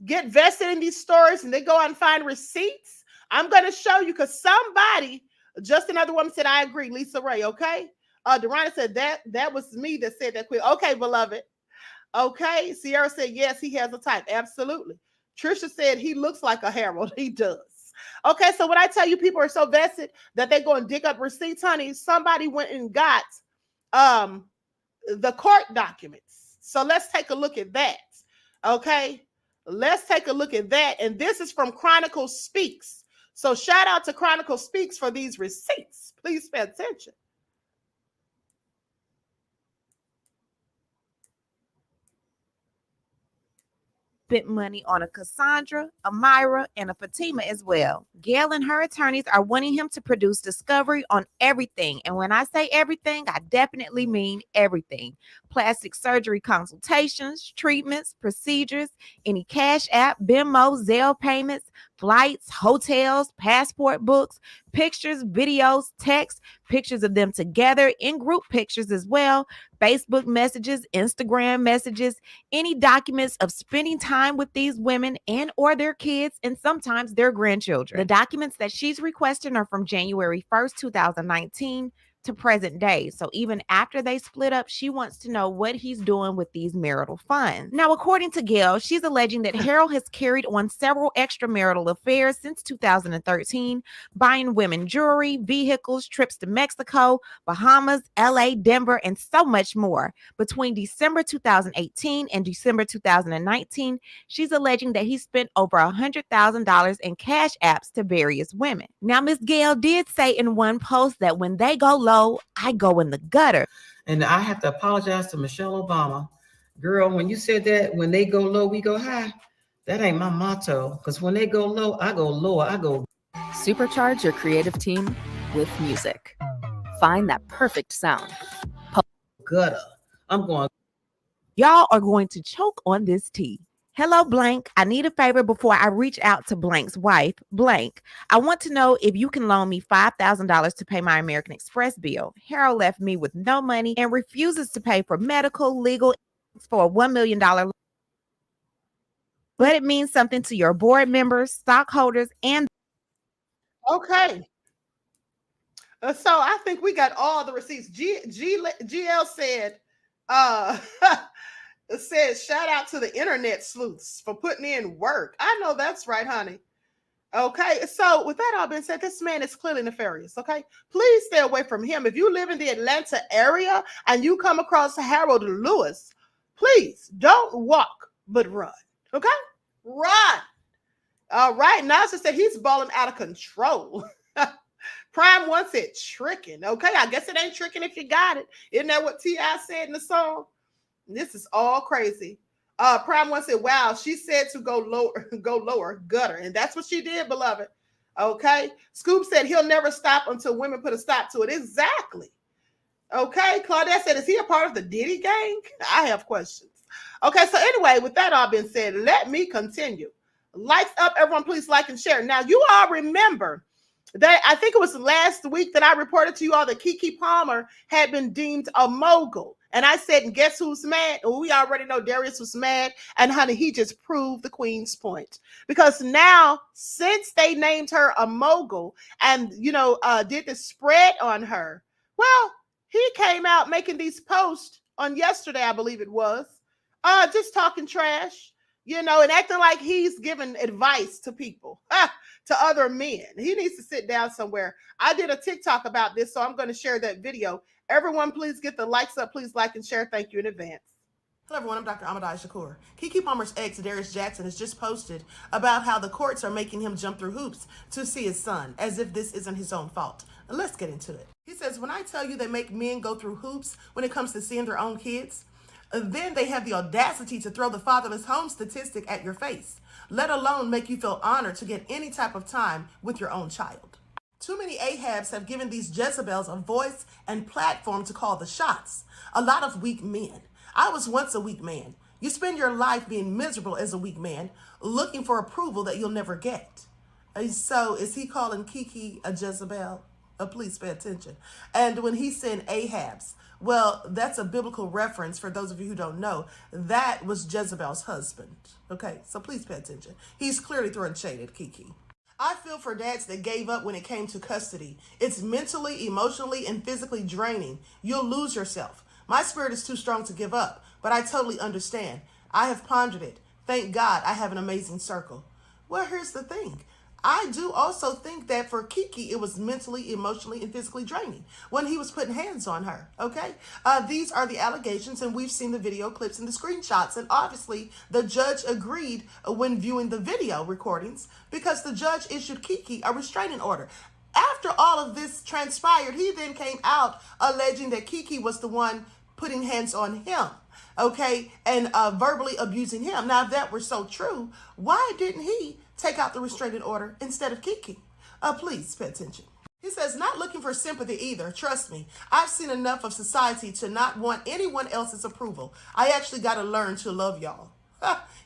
get vested in these stories and they go out and find receipts, I'm going to show you because somebody, just another woman said, I agree, Lisa Ray, okay? Durana said that was me that said that quick. Okay, beloved. Okay, Sierra said, yes, he has a type. Absolutely. Trisha said he looks like a Harold. He does. Okay, so when I tell you people are so vested that they go and dig up receipts, honey, somebody went and got the court documents. So let's take a look at that. Okay, let's take a look at that. And this is from Chronicle Speaks. So shout out to Chronicle Speaks for these receipts. Please pay attention. Spent money on a Cassandra, a Myra, and a Fatima as well. Gail and her attorneys are wanting him to produce discovery on everything. And when I say everything, I definitely mean everything. Plastic surgery consultations, treatments, procedures, any Cash App, Venmo, Zelle payments, flights, hotels, passport books, pictures, videos, texts, pictures of them together, in group pictures as well, Facebook messages, Instagram messages, any documents of spending time with these women and or their kids and sometimes their grandchildren. The documents that she's requesting are from January 1st, 2019 to to present day. So even after they split up, she wants to know what he's doing with these marital funds. Now, according to Gail, she's alleging that Harold has carried on several extramarital affairs since 2013, buying women jewelry, vehicles, trips to Mexico, Bahamas, LA, Denver, and so much more. Between December 2018 and December 2019, she's alleging that he spent over $100,000 in cash apps to various women. Now, Miss Gail did say in one post that when they go low, I go in the gutter. And I have to apologize to Michelle Obama. Girl, when you said that, when they go low, we go high, that ain't my motto. Because when they go low, I go lower. I go. Supercharge your creative team with music. Find that perfect sound. Gutter. I'm going. Y'all are going to choke on this tea. Hello, blank. I need a favor before I reach out to blank's wife, blank. I want to know if you can loan me $5,000 to pay my American Express bill. Harold left me with no money and refuses to pay for medical, legal for a $1 million loan. But it means something to your board members, stockholders, and Okay. So I think we got all the receipts. GL said, it says, shout out to the internet sleuths for putting in work. I know that's right, honey. Okay, so with that all being said, this man is clearly nefarious, okay? Please stay away from him. If you live in the Atlanta area and you come across Harold Lewis, please don't walk, but run, okay? Run. All right, Nasser said he's balling out of control. Prime One said tricking, okay? I guess it ain't tricking if you got it. Isn't that what T.I. said in the song? This is all crazy. Prime One said, wow, she said to go lower, gutter. And that's what she did, beloved. Okay. Scoop said he'll never stop until women put a stop to it. Exactly. Okay. Claudette said, is he a part of the Diddy gang? I have questions. Okay. So anyway, with that all being said, let me continue. Lights up, everyone, please like and share. Now, you all remember that I think it was last week that I reported to you all that Keke Palmer had been deemed a mogul. And I said, and guess who's mad? Well, we already know Darius was mad. And honey, he just proved the queen's point. Because now, since they named her a mogul and, did the spread on her, well, he came out making these posts on yesterday, I believe it was, just talking trash, and acting like he's giving advice to people, to other men. He needs to sit down somewhere. I did a TikTok about this, so I'm going to share that video. Everyone, please get the likes up. Please like and share. Thank you in advance. Hello, everyone. I'm Dr. Ahmadiyyah Shakur. Keke Palmer's ex, Darius Jackson, has just posted about how the courts are making him jump through hoops to see his son, as if this isn't his own fault. Let's get into it. He says, when I tell you they make men go through hoops when it comes to seeing their own kids, then they have the audacity to throw the fatherless home statistic at your face, let alone make you feel honored to get any type of time with your own child. Too many Ahabs have given these Jezebels a voice and platform to call the shots. A lot of weak men. I was once a weak man. You spend your life being miserable as a weak man, looking for approval that you'll never get. So is he calling Kiki a Jezebel? Please pay attention. And when he's saying Ahabs, well, that's a biblical reference for those of you who don't know. That was Jezebel's husband. Okay, so please pay attention. He's clearly throwing shade at Kiki. I feel for dads that gave up when it came to custody. It's mentally, emotionally, and physically draining. You'll lose yourself. My spirit is too strong to give up, but I totally understand. I have pondered it. Thank God I have an amazing circle. Well, here's the thing. I do also think that for Kiki, it was mentally, emotionally, and physically draining when he was putting hands on her, okay? These are the allegations, and we've seen the video clips and the screenshots, and obviously the judge agreed when viewing the video recordings because the judge issued Kiki a restraining order. After all of this transpired, he then came out alleging that Kiki was the one putting hands on him, okay, and verbally abusing him. Now, if that were so true, why didn't he take out the restraining order instead of Kiki? Please pay attention. He says, not looking for sympathy either. Trust me, I've seen enough of society to not want anyone else's approval. I actually got to learn to love y'all.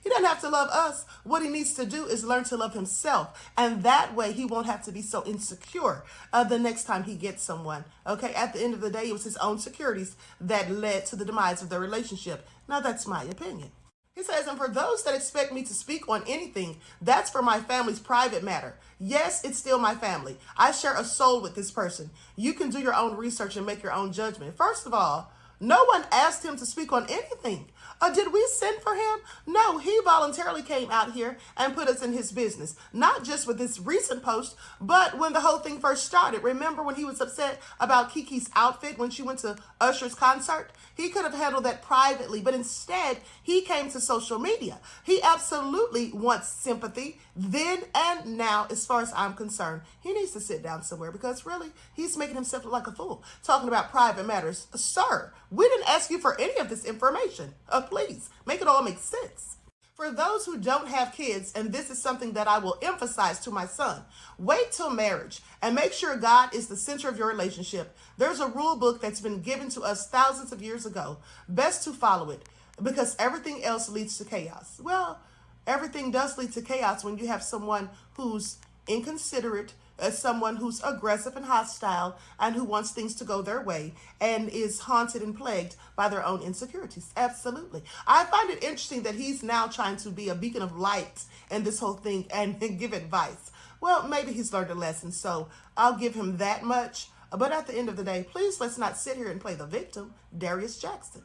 He doesn't have to love us. What he needs to do is learn to love himself. And that way he won't have to be so insecure the next time he gets someone. Okay, at the end of the day, it was his own insecurities that led to the demise of their relationship. Now, that's my opinion. He says, and for those that expect me to speak on anything, that's for my family's private matter. Yes, it's still my family. I share a soul with this person. You can do your own research and make your own judgment. First of all, no one asked him to speak on anything. Did we send for him? No, he voluntarily came out here and put us in his business. Not just with this recent post, but when the whole thing first started. Remember when he was upset about Kiki's outfit when she went to Usher's concert? He could have handled that privately, but instead he came to social media. He absolutely wants sympathy then and now, as far as I'm concerned. He needs to sit down somewhere because really, he's making himself look like a fool, talking about private matters. Sir, we didn't ask you for any of this information. Please, make it all make sense. For those who don't have kids, and this is something that I will emphasize to my son, wait till marriage and make sure God is the center of your relationship. There's a rule book that's been given to us thousands of years ago. Best to follow it because everything else leads to chaos. Well, everything does lead to chaos when you have someone who's inconsiderate, someone who's aggressive and hostile and who wants things to go their way and is haunted and plagued by their own insecurities. Absolutely. I find it interesting that he's now trying to be a beacon of light in this whole thing and give advice. Well, maybe he's learned a lesson, so I'll give him that much. But at the end of the day, please let's not sit here and play the victim, Darius Jackson.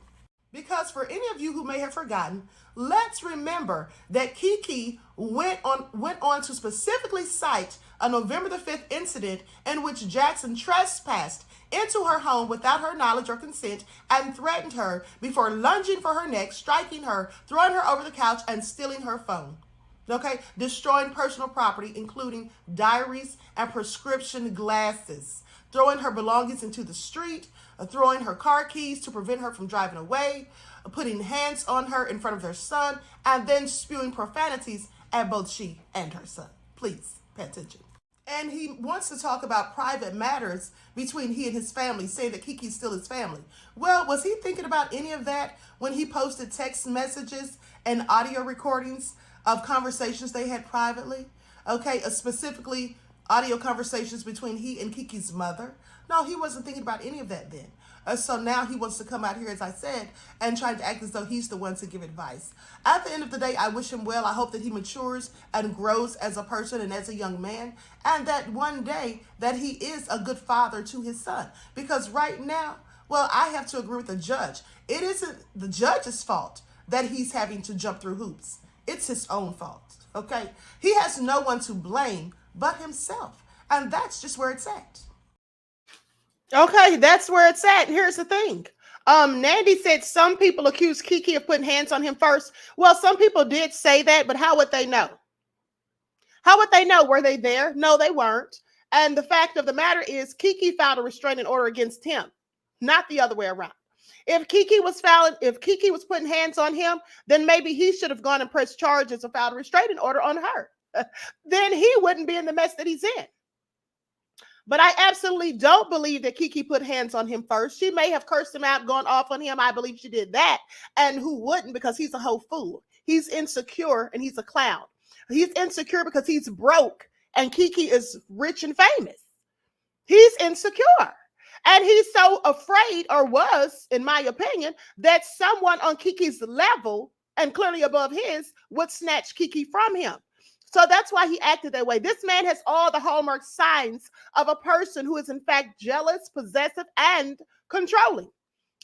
Because for any of you who may have forgotten, let's remember that Kiki went on to specifically cite a November the 5th incident in which Jackson trespassed into her home without her knowledge or consent and threatened her before lunging for her neck, striking her, throwing her over the couch, and stealing her phone. Okay, destroying personal property, including diaries and prescription glasses, throwing her belongings into the street, throwing her car keys to prevent her from driving away, putting hands on her in front of their son, and then spewing profanities at both she and her son. Please pay attention. And he wants to talk about private matters between he and his family, saying that Kiki's still his family. Well, was he thinking about any of that when he posted text messages and audio recordings of conversations they had privately? Okay, specifically audio conversations between he and Kiki's mother. No, he wasn't thinking about any of that then. So now he wants to come out here, as I said, and trying to act as though he's the one to give advice. At the end of the day, I wish him well. I hope that he matures and grows as a person and as a young man, and that one day that he is a good father to his son. Because right now, well, I have to agree with the judge. It isn't the judge's fault that he's having to jump through hoops. It's his own fault, okay? He has no one to blame but himself, and that's just where it's at. Okay, that's where it's at. Here's the thing. Nandy said some people accuse Keke of putting hands on him first. Well, some people did say that, but how would they know? How would they know? Were they there? No, they weren't. And the fact of the matter is Keke filed a restraining order against him, not the other way around. If Keke was putting hands on him, then maybe he should have gone and pressed charges or filed a restraining order on her. Then he wouldn't be in the mess that he's in. But I absolutely don't believe that Keke put hands on him first. She may have cursed him out, gone off on him. I believe she did that. And who wouldn't? Because he's a whole fool. He's insecure and he's a clown. He's insecure because he's broke and Keke is rich and famous. He's insecure. And he's so afraid, or was, in my opinion, that someone on Keke's level and clearly above his would snatch Keke from him. So that's why he acted that way. This man has all the hallmark signs of a person who is in fact jealous, possessive, and controlling.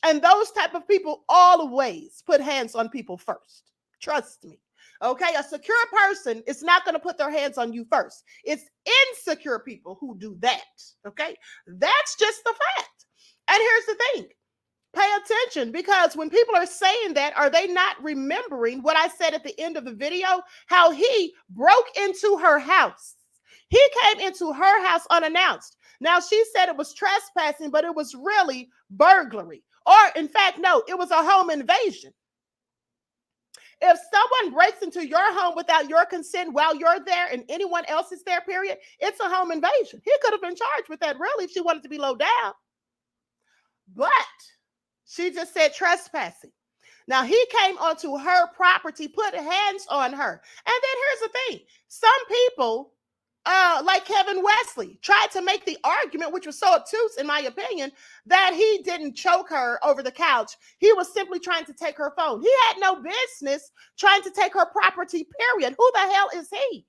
And those type of people always put hands on people first. Trust me. Okay, a secure person is not going to put their hands on you first. It's insecure people who do that. Okay, that's just the fact. And here's the thing. Pay attention, because when people are saying that, are they not remembering what I said at the end of the video? How he broke into her house. He came into her house unannounced. Now, she said it was trespassing, but it was really burglary. Or, in fact, no, it was a home invasion. If someone breaks into your home without your consent while you're there and anyone else is there, period, it's a home invasion. He could have been charged with that, really, if she wanted to be low down. But she just said trespassing. Now, he came onto her property, put hands on her. And then here's the thing. Some people like Kevin Wesley, tried to make the argument, which was so obtuse in my opinion, that he didn't choke her over the couch. He was simply trying to take her phone. He had no business trying to take her property, period. Who the hell is he?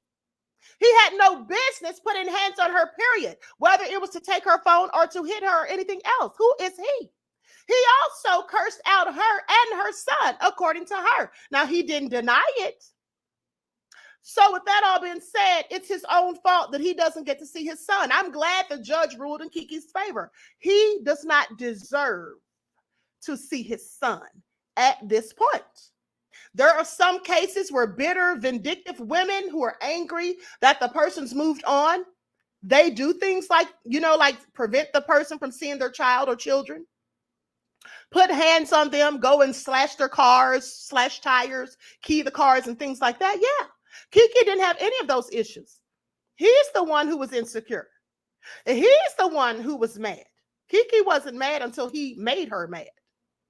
He had no business putting hands on her, period, whether it was to take her phone or to hit her or anything else. Who is he? He also cursed out her and her son, according to her. Now, he didn't deny it. So with that all being said, it's his own fault that he doesn't get to see his son. I'm glad the judge ruled in Kiki's favor. He does not deserve to see his son at this point. There are some cases where bitter, vindictive women who are angry that the person's moved on, they do things like, like prevent the person from seeing their child or children, put hands on them, go and slash their cars, slash tires, key the cars and things like that. Yeah. Keke didn't have any of those issues. He's the one who was insecure. He's the one who was mad. Keke wasn't mad until he made her mad.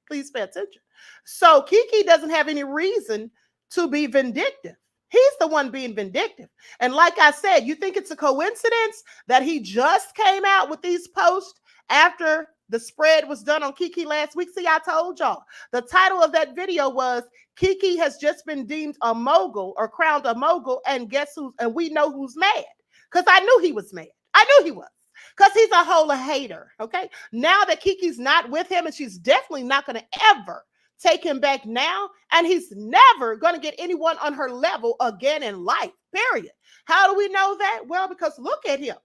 Please pay attention. So Keke doesn't have any reason to be vindictive. He's the one being vindictive. And like I said, you think it's a coincidence that he just came out with these posts after the spread was done on Keke last week? See, I told y'all. The title of that video was Keke has just been deemed a mogul or crowned a mogul, and guess who? And we know who's mad. Because I knew he was mad. I knew he was. Because he's a whole hater. Okay. Now that Kiki's not with him, and she's definitely not going to ever take him back now, and he's never going to get anyone on her level again in life, period. How do we know that? Well, because look at him.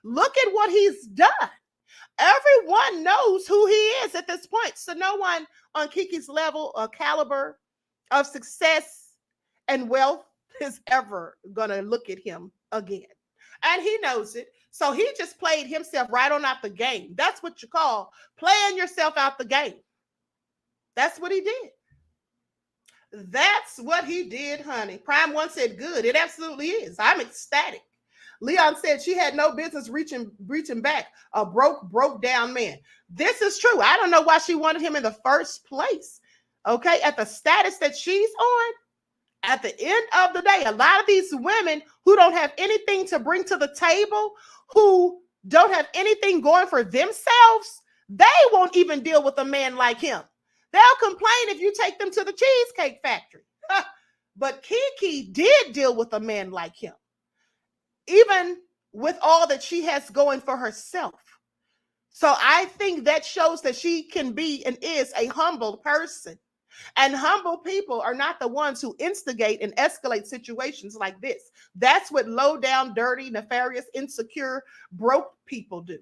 Look at what he's done. Everyone knows who he is at this point. So no one on Kiki's level or caliber of success and wealth is ever going to look at him again. And he knows it. So he just played himself right on out the game. That's what you call playing yourself out the game. That's what he did. That's what he did, honey. Prime One said, good. It absolutely is. I'm ecstatic. Leon said she had no business reaching back. A broke down man. This is true. I don't know why she wanted him in the first place. Okay. At the status that she's on, at the end of the day, a lot of these women who don't have anything to bring to the table, who don't have anything going for themselves, they won't even deal with a man like him. They'll complain if you take them to the Cheesecake Factory. But Keke did deal with a man like him, even with all that she has going for herself. So I think that shows that she can be and is a humble person. And humble people are not the ones who instigate and escalate situations like this. That's what low down, dirty, nefarious, insecure, broke people do.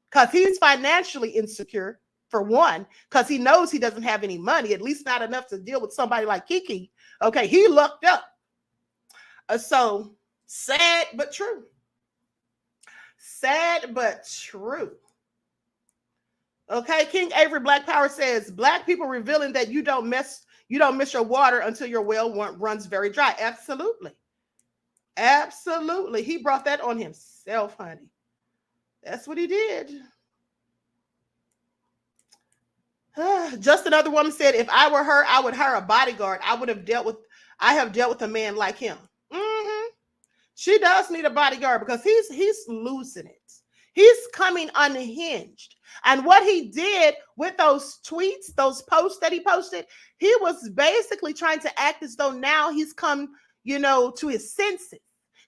Because he's financially insecure, for one, because he knows he doesn't have any money, at least not enough to deal with somebody like Keke. Okay, he looked up. So sad but true. Sad but true. Okay, King Avery Black Power says, Black people revealing that you don't miss your water until your well runs very dry. Absolutely. Absolutely. He brought that on himself, honey. That's what he did. Just another woman said, if I were her, I would hire a bodyguard. I have dealt with a man like him. Mm-hmm. She does need a bodyguard because he's losing it. He's coming unhinged. And what he did with those tweets, those posts that he posted, he was basically trying to act as though now he's come, to his senses,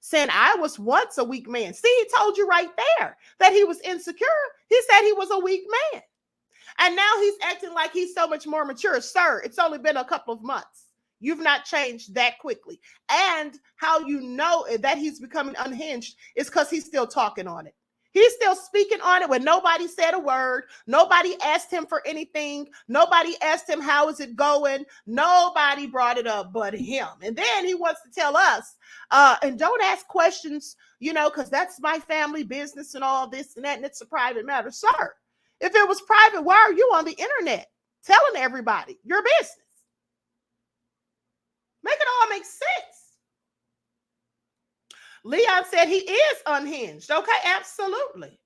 saying, I was once a weak man. See, he told you right there that he was insecure. He said he was a weak man. And now he's acting like he's so much more mature. Sir, it's only been a couple of months. You've not changed that quickly. And how you know that he's becoming unhinged is because he's still talking on it. He's still speaking on it when nobody said a word. Nobody asked him for anything. Nobody asked him, how is it going? Nobody brought it up but him. And then he wants to tell us, and don't ask questions, because that's my family business and all this and that, and it's a private matter. Sir, if it was private, why are you on the internet telling everybody your business? Make it all make sense. Leon said he is unhinged. Okay, absolutely.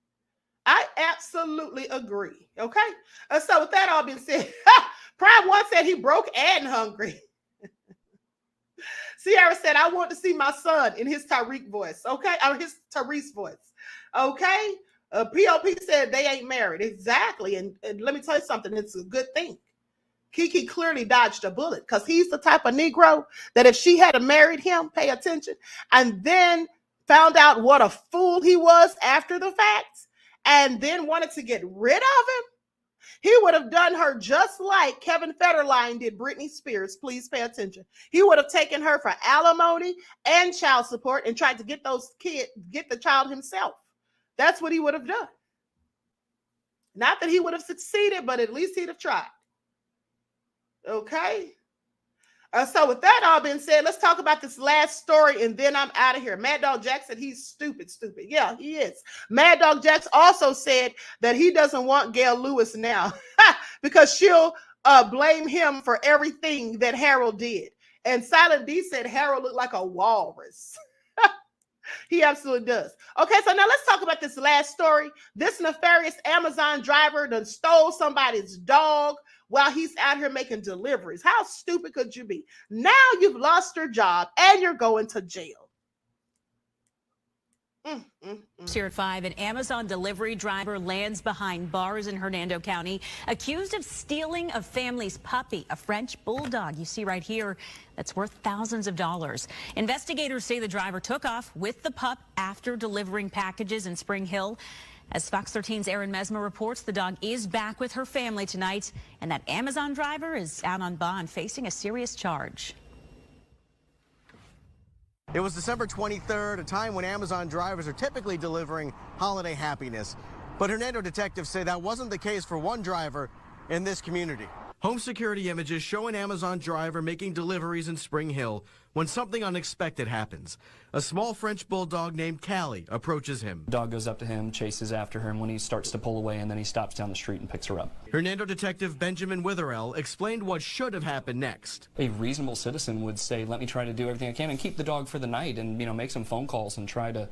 I absolutely agree. Okay. So with that all being said, Prime One said he broke and hungry. Sierra said, I want to see my son in his Tariq voice. Okay. Or his Tariq's voice. Okay. POP said they ain't married. Exactly. And let me tell you something. It's a good thing. Kiki clearly dodged a bullet because he's the type of Negro that if she had married him, pay attention, and then found out what a fool he was after the fact, and then wanted to get rid of him, he would have done her just like Kevin Federline did Britney Spears. Please pay attention. He would have taken her for alimony and child support and tried to get the child himself. That's what he would have done. Not that he would have succeeded, but at least he'd have tried. Okay. So with that all being said, let's talk about this last story and then I'm out of here. Mad Dog Jack said he's stupid. Yeah, he is. Mad Dog Jack also said that he doesn't want Gail Lewis now because she'll blame him for everything that Harold did. And Silent D said Harold looked like a walrus. He absolutely does. Okay, so now let's talk about this last story. This nefarious Amazon driver done stole somebody's dog while he's out here making deliveries. How stupid could you be? Now you've lost your job and you're going to jail. Here at 5, an Amazon delivery driver lands behind bars in Hernando County, accused of stealing a family's puppy, a French bulldog. You see right here, that's worth thousands of dollars. Investigators say the driver took off with the pup after delivering packages in Spring Hill. As Fox 13's Aaron Mesmer reports, the dog is back with her family tonight, and that Amazon driver is out on bond facing a serious charge. It was December 23rd, a time when Amazon drivers are typically delivering holiday happiness. But Hernando detectives say that wasn't the case for one driver in this community. Home security images show an Amazon driver making deliveries in Spring Hill when something unexpected happens. A small French bulldog named Callie approaches him. The dog goes up to him, chases after him when he starts to pull away, and then he stops down the street and picks her up. Hernando detective Benjamin Witherell explained what should have happened next. A reasonable citizen would say, let me try to do everything I can and keep the dog for the night and, make some phone calls and try to,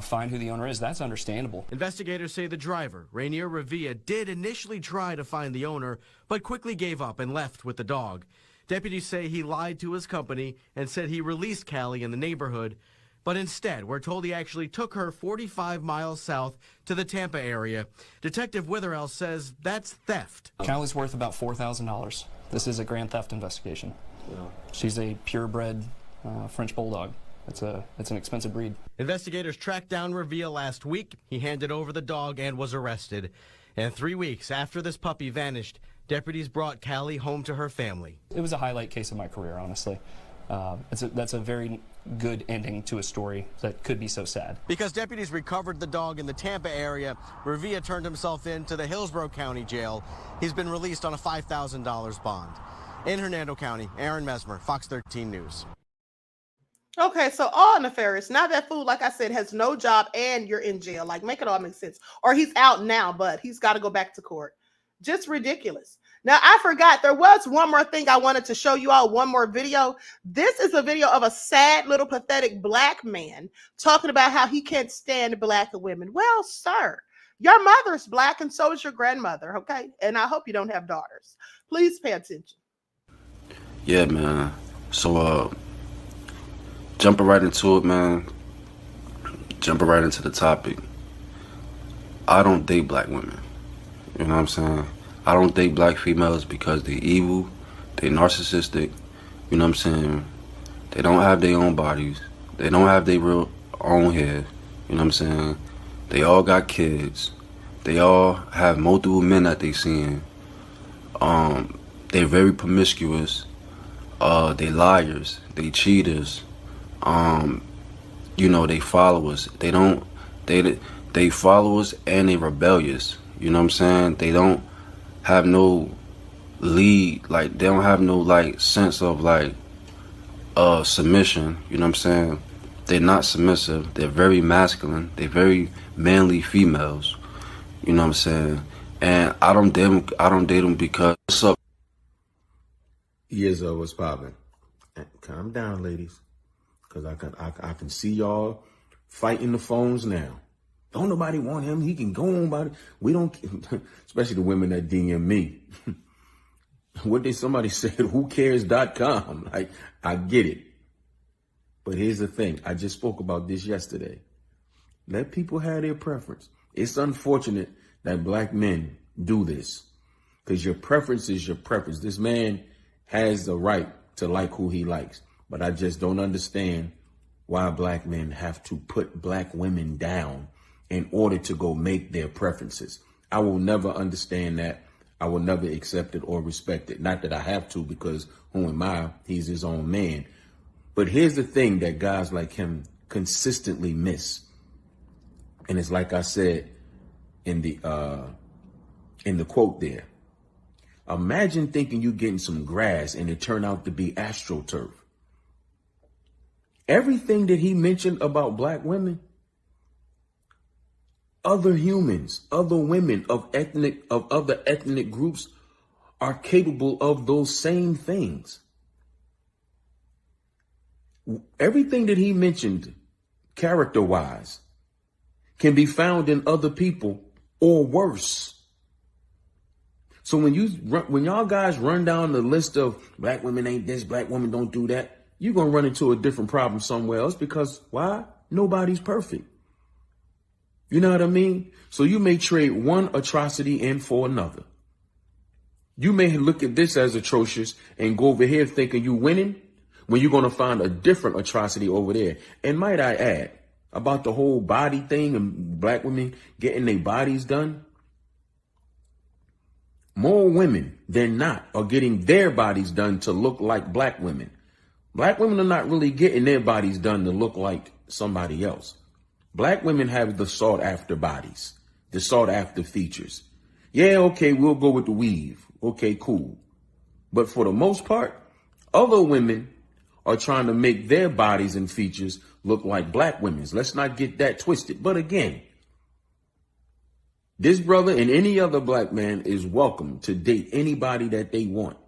find who the owner is. That's understandable. Investigators say the driver, Rainier Revilla, did initially try to find the owner, but quickly gave up and left with the dog. Deputies say he lied to his company and said he released Callie in the neighborhood, but instead we're told he actually took her 45 miles south to the Tampa area. Detective Witherell says that's theft. Callie's worth about $4,000. This is a grand theft investigation. She's a purebred French bulldog. It's an expensive breed. Investigators tracked down Revilla last week. He handed over the dog and was arrested. And 3 weeks after this puppy vanished, deputies brought Callie home to her family. It was a highlight case of my career, honestly. That's a very good ending to a story that could be so sad. Because deputies recovered the dog in the Tampa area, Revilla turned himself in to the Hillsborough County Jail. He's been released on a $5,000 bond. In Hernando County, Aaron Mesmer, Fox 13 News. Okay, so all nefarious. Now that fool, like I said, has no job and you're in jail. Like, make it all make sense. Or he's out now, but he's got to go back to court. Just ridiculous. Now, I forgot there was one more thing I wanted to show you all, one more video. This is a video of a sad little pathetic black man talking about how he can't stand black women. Well, sir, your mother's black and so is your grandmother, okay? And I hope you don't have daughters. Please pay attention. Yeah, man. So, jumping right into it, man. Jumping right into the topic. I don't date black women. You know what I'm saying? I don't date black females because they're evil, they're narcissistic, you know what I'm saying? They don't have their own bodies, they don't have their real own hair, you know what I'm saying? They all got kids, they all have multiple men that they seeing. They're very promiscuous, they liars, they cheaters, they followers. They followers and they rebellious, you know what I'm saying? They don't have no lead, like they don't have no sense of submission, you know what I'm saying? They're not submissive, they're very masculine, they're very manly females, you know what I'm saying? And I don't date them because what's up? Years of what's popping. Calm down, ladies, because I can see y'all fighting the phones now. Don't nobody want him. He can go on about it. We don't, especially the women that DM me. What did somebody say? Whocares.com. Like, I get it. But here's the thing. I just spoke about this yesterday. Let people have their preference. It's unfortunate that black men do this because your preference is your preference. This man has the right to like who he likes, but I just don't understand why black men have to put black women down in order to go make their preferences. I will never understand that. I will never accept it or respect it. Not that I have to, because who am I? He's his own man. But here's the thing that guys like him consistently miss. And it's like I said in the quote there. Imagine thinking you're getting some grass and it turned out to be AstroTurf. Everything that he mentioned about black women, other humans, other women of other ethnic groups are capable of those same things. Everything that he mentioned character-wise can be found in other people or worse. So when y'all guys run down the list of black women ain't this, black women don't do that, you're going to run into a different problem somewhere else because why? Nobody's perfect. You know what I mean? So you may trade one atrocity in for another. You may look at this as atrocious and go over here thinking you winning when you're going to find a different atrocity over there. And might I add about the whole body thing and black women getting their bodies done? More women than not are getting their bodies done to look like black women. Black women are not really getting their bodies done to look like somebody else. Black women have the sought after bodies, the sought after features. Yeah, okay, we'll go with the weave. Okay, cool. But for the most part, other women are trying to make their bodies and features look like black women's. Let's not get that twisted. But again, this brother and any other black man is welcome to date anybody that they want.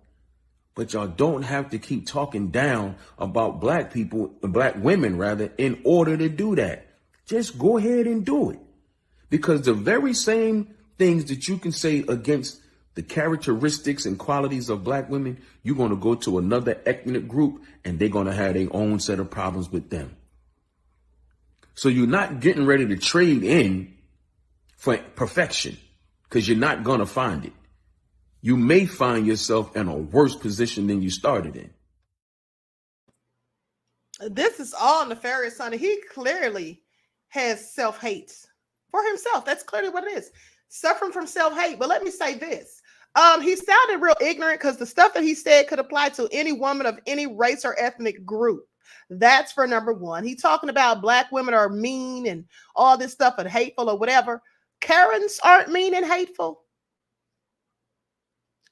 But y'all don't have to keep talking down about black people, black women rather, in order to do that. Just go ahead and do it. Because the very same things that you can say against the characteristics and qualities of black women, you're going to go to another ethnic group and they're going to have their own set of problems with them. So you're not getting ready to trade in for perfection because you're not going to find it. You may find yourself in a worse position than you started in. This is all nefarious, honey. He clearly has self-hate for himself. That's clearly what it is. Suffering from self-hate. But let me say this. He sounded real ignorant because the stuff that he said could apply to any woman of any race or ethnic group. That's for number one. He talking about black women are mean and all this stuff and hateful or whatever. Karens aren't mean and hateful.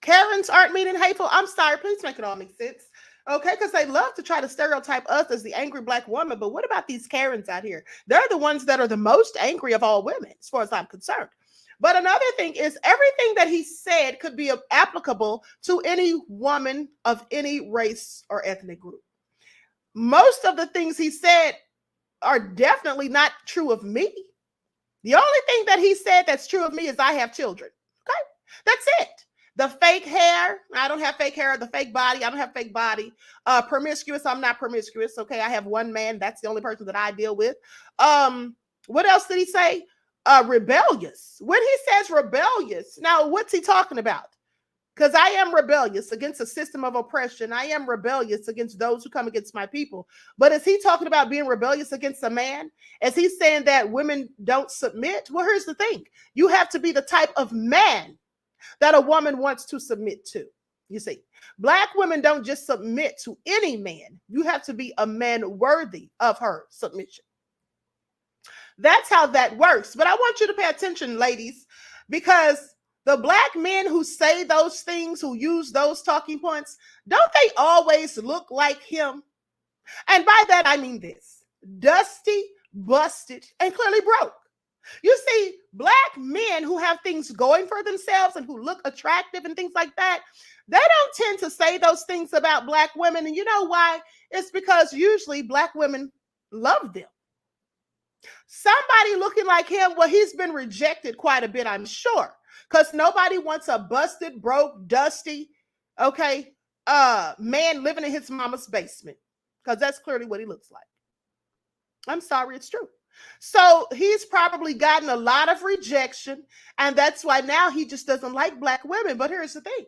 Karens aren't mean and hateful. I'm sorry. Please make it all make sense. Okay, because they love to try to stereotype us as the angry black woman. But what about these Karens out here? They're the ones that are the most angry of all women, as far as I'm concerned. But another thing is everything that he said could be applicable to any woman of any race or ethnic group. Most of the things he said are definitely not true of me. The only thing that he said that's true of me is I have children. Okay, that's it. The fake hair, I don't have fake hair. The fake body, I don't have fake body. Promiscuous, I'm not promiscuous. Okay, I have one man. That's the only person that I deal with. What else did he say? Rebellious. When he says rebellious, now what's he talking about? Because I am rebellious against a system of oppression. I am rebellious against those who come against my people. But is he talking about being rebellious against a man? Is he saying that women don't submit? Well, here's the thing. You have to be the type of man that a woman wants to submit to. You see, black women don't just submit to any man. You have to be a man worthy of her submission. That's how that works. But I want you to pay attention, ladies, because the black men who say those things, who use those talking points, don't they always look like him? And by that, I mean this: dusty, busted, and clearly broke. You see, black men who have things going for themselves and who look attractive and things like that, they don't tend to say those things about black women. And you know why? It's because usually black women love them. Somebody looking like him, well, he's been rejected quite a bit, I'm sure, because nobody wants a busted, broke, dusty, man living in his mama's basement, because that's clearly what he looks like. I'm sorry, it's true. So he's probably gotten a lot of rejection, and that's why now he just doesn't like black women. But here's the thing: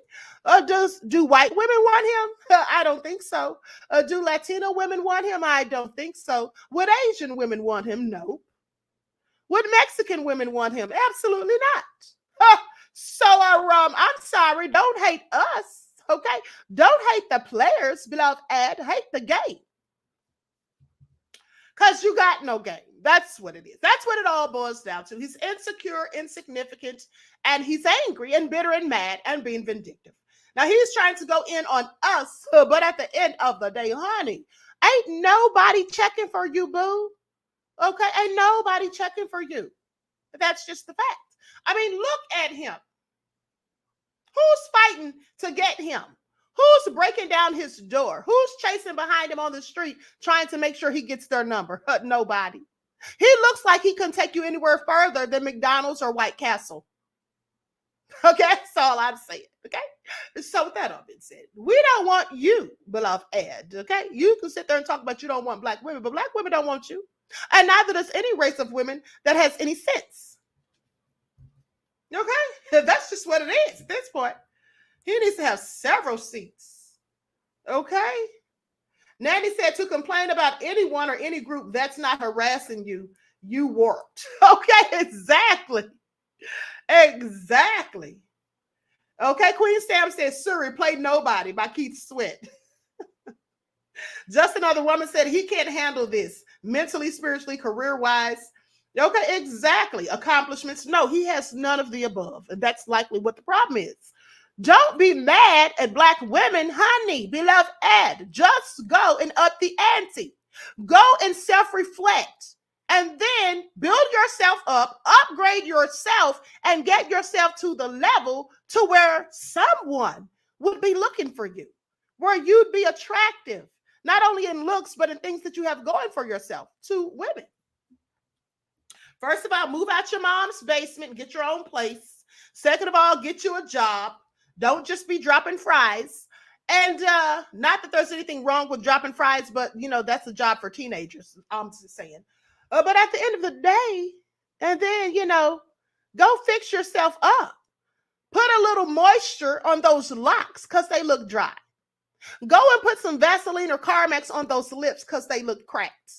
do white women want him? I don't think so. Do Latino women want him? I don't think so. Would Asian women want him? No. Would Mexican women want him? Absolutely not. So I'm sorry. Don't hate us, okay? Don't hate the players, beloved ad. Hate the game. Because you got no game. That's what it is. That's what it all boils down to. He's insecure, insignificant, and he's angry and bitter and mad and being vindictive. Now, he's trying to go in on us, but at the end of the day, honey, ain't nobody checking for you, boo. Okay? Ain't nobody checking for you. That's just the fact. I mean, look at him. Who's fighting to get him? Who's breaking down his door? Who's chasing behind him on the street trying to make sure he gets their number? Nobody. He looks like he couldn't take you anywhere further than McDonald's or White Castle. Okay, that's all I'm saying. Okay, so with that all being said, we don't want you, beloved Ed. Okay, you can sit there and talk about you don't want black women, but black women don't want you, and neither does any race of women that has any sense. Okay, that's just what it is at this point. He needs to have several seats. Okay. Nanny said to complain about anyone or any group that's not harassing you, you warped. Okay, exactly. Exactly. Okay, Queen Sam says, Suri, play Nobody by Keith Sweat. Just another woman said he can't handle this mentally, spiritually, career-wise. Okay, exactly. Accomplishments. No, he has none of the above. And that's likely what the problem is. Don't be mad at black women, honey, beloved Ed. Just go and up the ante. Go and self-reflect. And then build yourself up, upgrade yourself, and get yourself to the level to where someone would be looking for you, where you'd be attractive, not only in looks, but in things that you have going for yourself to women. First of all, move out your mom's basement and get your own place. Second of all, get you a job. Don't just be dropping fries. And not that there's anything wrong with dropping fries, but, you know, that's a job for teenagers. I'm just saying. But at the end of the day, and then, you know, go fix yourself up. Put a little moisture on those locks because they look dry. Go and put some Vaseline or Carmex on those lips because they look cracked.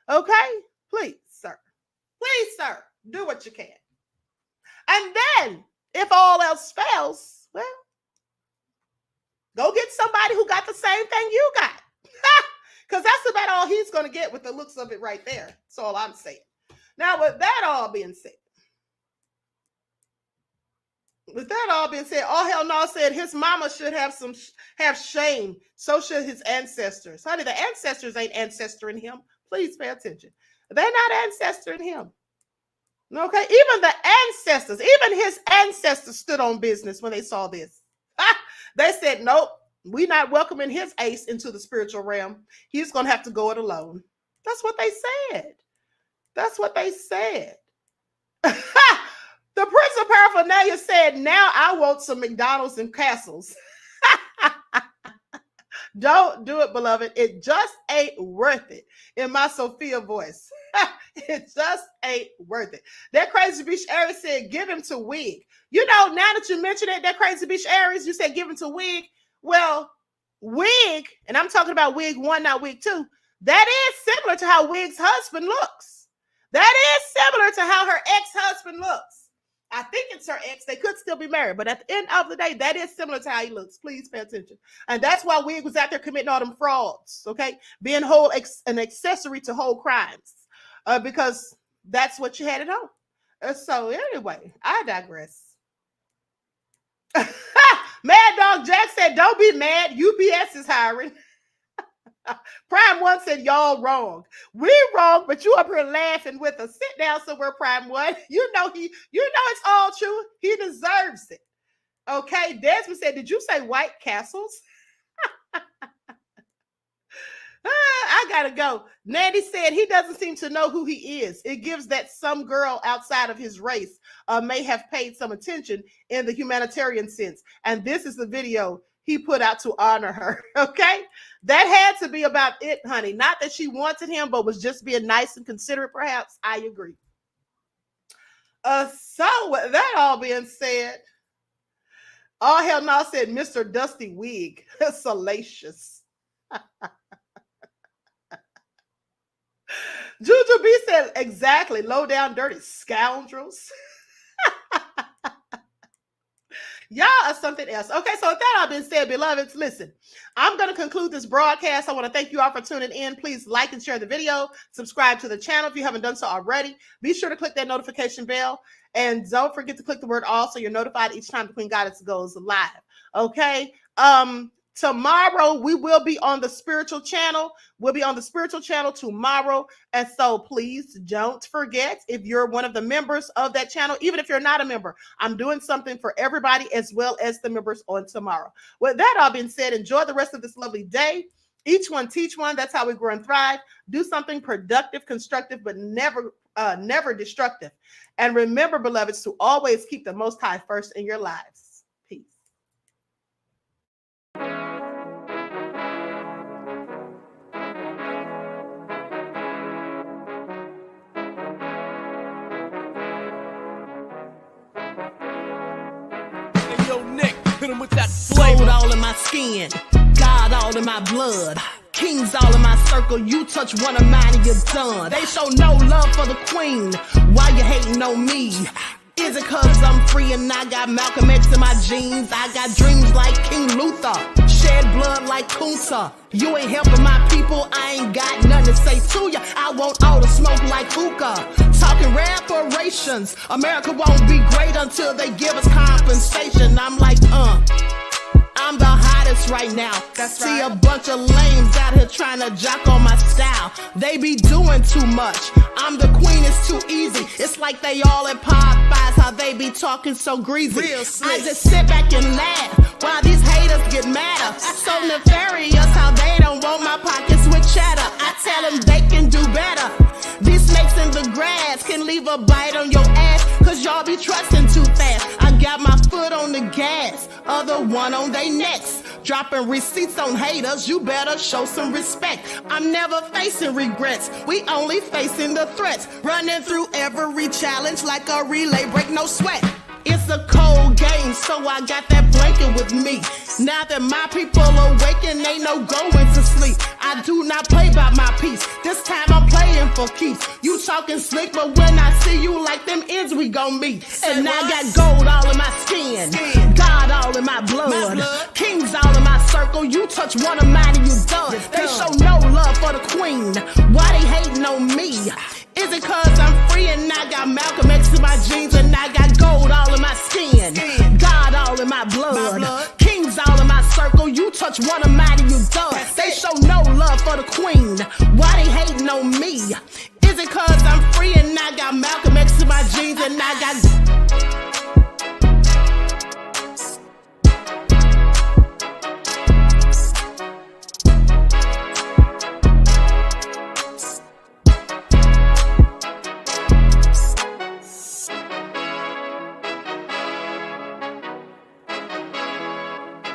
Okay? Please, sir. Please, sir. Do what you can. And then, if all else fails, well, go get somebody who got the same thing you got. Because that's about all he's going to get with the looks of it right there. That's all I'm saying. Now, with that all being said, all hell no said his mama should have shame. So should his ancestors. Honey, the ancestors ain't ancestoring him. Please pay attention. They're not ancestoring him. Okay? Even the ancestors, even his ancestors stood on business when they saw this. They said, nope, we're not welcoming his ace into the spiritual realm. He's going to have to go it alone. That's what they said. That's what they said. The Prince of Paraphernalia said, now I want some McDonald's and castles. Don't do it, beloved. It just ain't worth it. In my Sophia voice. It just ain't worth it. That Crazy Beach Aries said, give him to Wig. You know, now that you mentioned it, that Crazy Beach Aries, you said give him to Wig. Well, Wig, and I'm talking about Wig 1, not Wig 2, that is similar to how Wig's husband looks. That is similar to how her ex-husband looks. I think it's her ex. They could still be married, but at the end of the day, that is similar to how he looks. Please pay attention. And that's why Wig was out there committing all them frauds, okay? Being an accessory to whole crimes, because that's what you had at home. So anyway, I digress. Mad Dog Jack said, don't be mad. UPS is hiring. Prime One said, y'all wrong. We wrong, but you up here laughing with us. Sit down somewhere, Prime One. You know it's all true. He deserves it. Okay. Desmond said, did you say White Castles? I gotta go. Nandy said he doesn't seem to know who he is. It gives that some girl outside of his race may have paid some attention in the humanitarian sense. And this is the video he put out to honor her. Okay, that had to be about it, honey. Not that she wanted him, but was just being nice and considerate, perhaps. I agree. So with that all being said, all hell no, said Mr. Dusty Wig. Salacious. Juju B said, exactly, low down dirty scoundrels. Y'all are something else. Okay, so with that all being said, beloveds, listen, I'm going to conclude this broadcast. I want to thank you all for tuning in. Please like and share the video. Subscribe to the channel if you haven't done so already. Be sure to click that notification bell. And don't forget to click the word all so you're notified each time the Queen Goddess goes live. Okay? Tomorrow we will be on the spiritual channel. We'll be on the spiritual channel tomorrow. And so please don't forget, if you're one of the members of that channel, even if you're not a member, I'm doing something for everybody as well as the members on tomorrow. With that all being said, enjoy the rest of this lovely day. Each one teach one. That's how we grow and thrive. Do something productive, constructive, but never destructive. And remember, beloveds, to always keep the Most High first in your lives. Peace. Hit 'em with that gold all in my skin, God all in my blood, kings all in my circle. You touch one of mine and you're done. They show no love for the queen. Why you hating on me? Is it cause I'm free and I got Malcolm X in my jeans? I got dreams like King Luther, shed blood like Kunta. You ain't helping my people, I ain't got nothing to say to ya. I want all the smoke like hookah. Talking reparations, America won't be great until they give us compensation. I'm like, I'm the hottest right now. See a bunch of lames out here trying to jock on my style. They be doing too much. I'm the queen, it's too easy. It's like they all at Popeyes, how they be talking so greasy. I just sit back and laugh while these haters get madder. So nefarious how they don't want my pockets with cheddar. I tell them they can do better. These snakes in the grass can leave a bite on your ass, cause y'all be trusting too fast. I got my foot on the gas, other one on they necks. Dropping receipts on haters, you better show some respect. I'm never facing regrets, we only facing the threats. Running through every challenge like a relay, break no sweat. It's a cold game, so I got that blanket with me. Now that my people awaken, ain't no going to sleep. I do not play by my piece. This time I'm playing for keeps. You talking slick, but when I see you like them ends, we gon' meet. And I got gold all in my skin, God all in my blood, kings all in my circle. You touch one of mine and you done. They show no love for the queen. Why they hating on me? Is it cause I'm free and I got Malcolm X in my jeans and I got gold all in my skin, God all in my blood, kings all in my circle. You touch one of mine and you done. They show no love for the queen. Why they hating on me? Is it cause I'm free and I got Malcolm X in my jeans and I got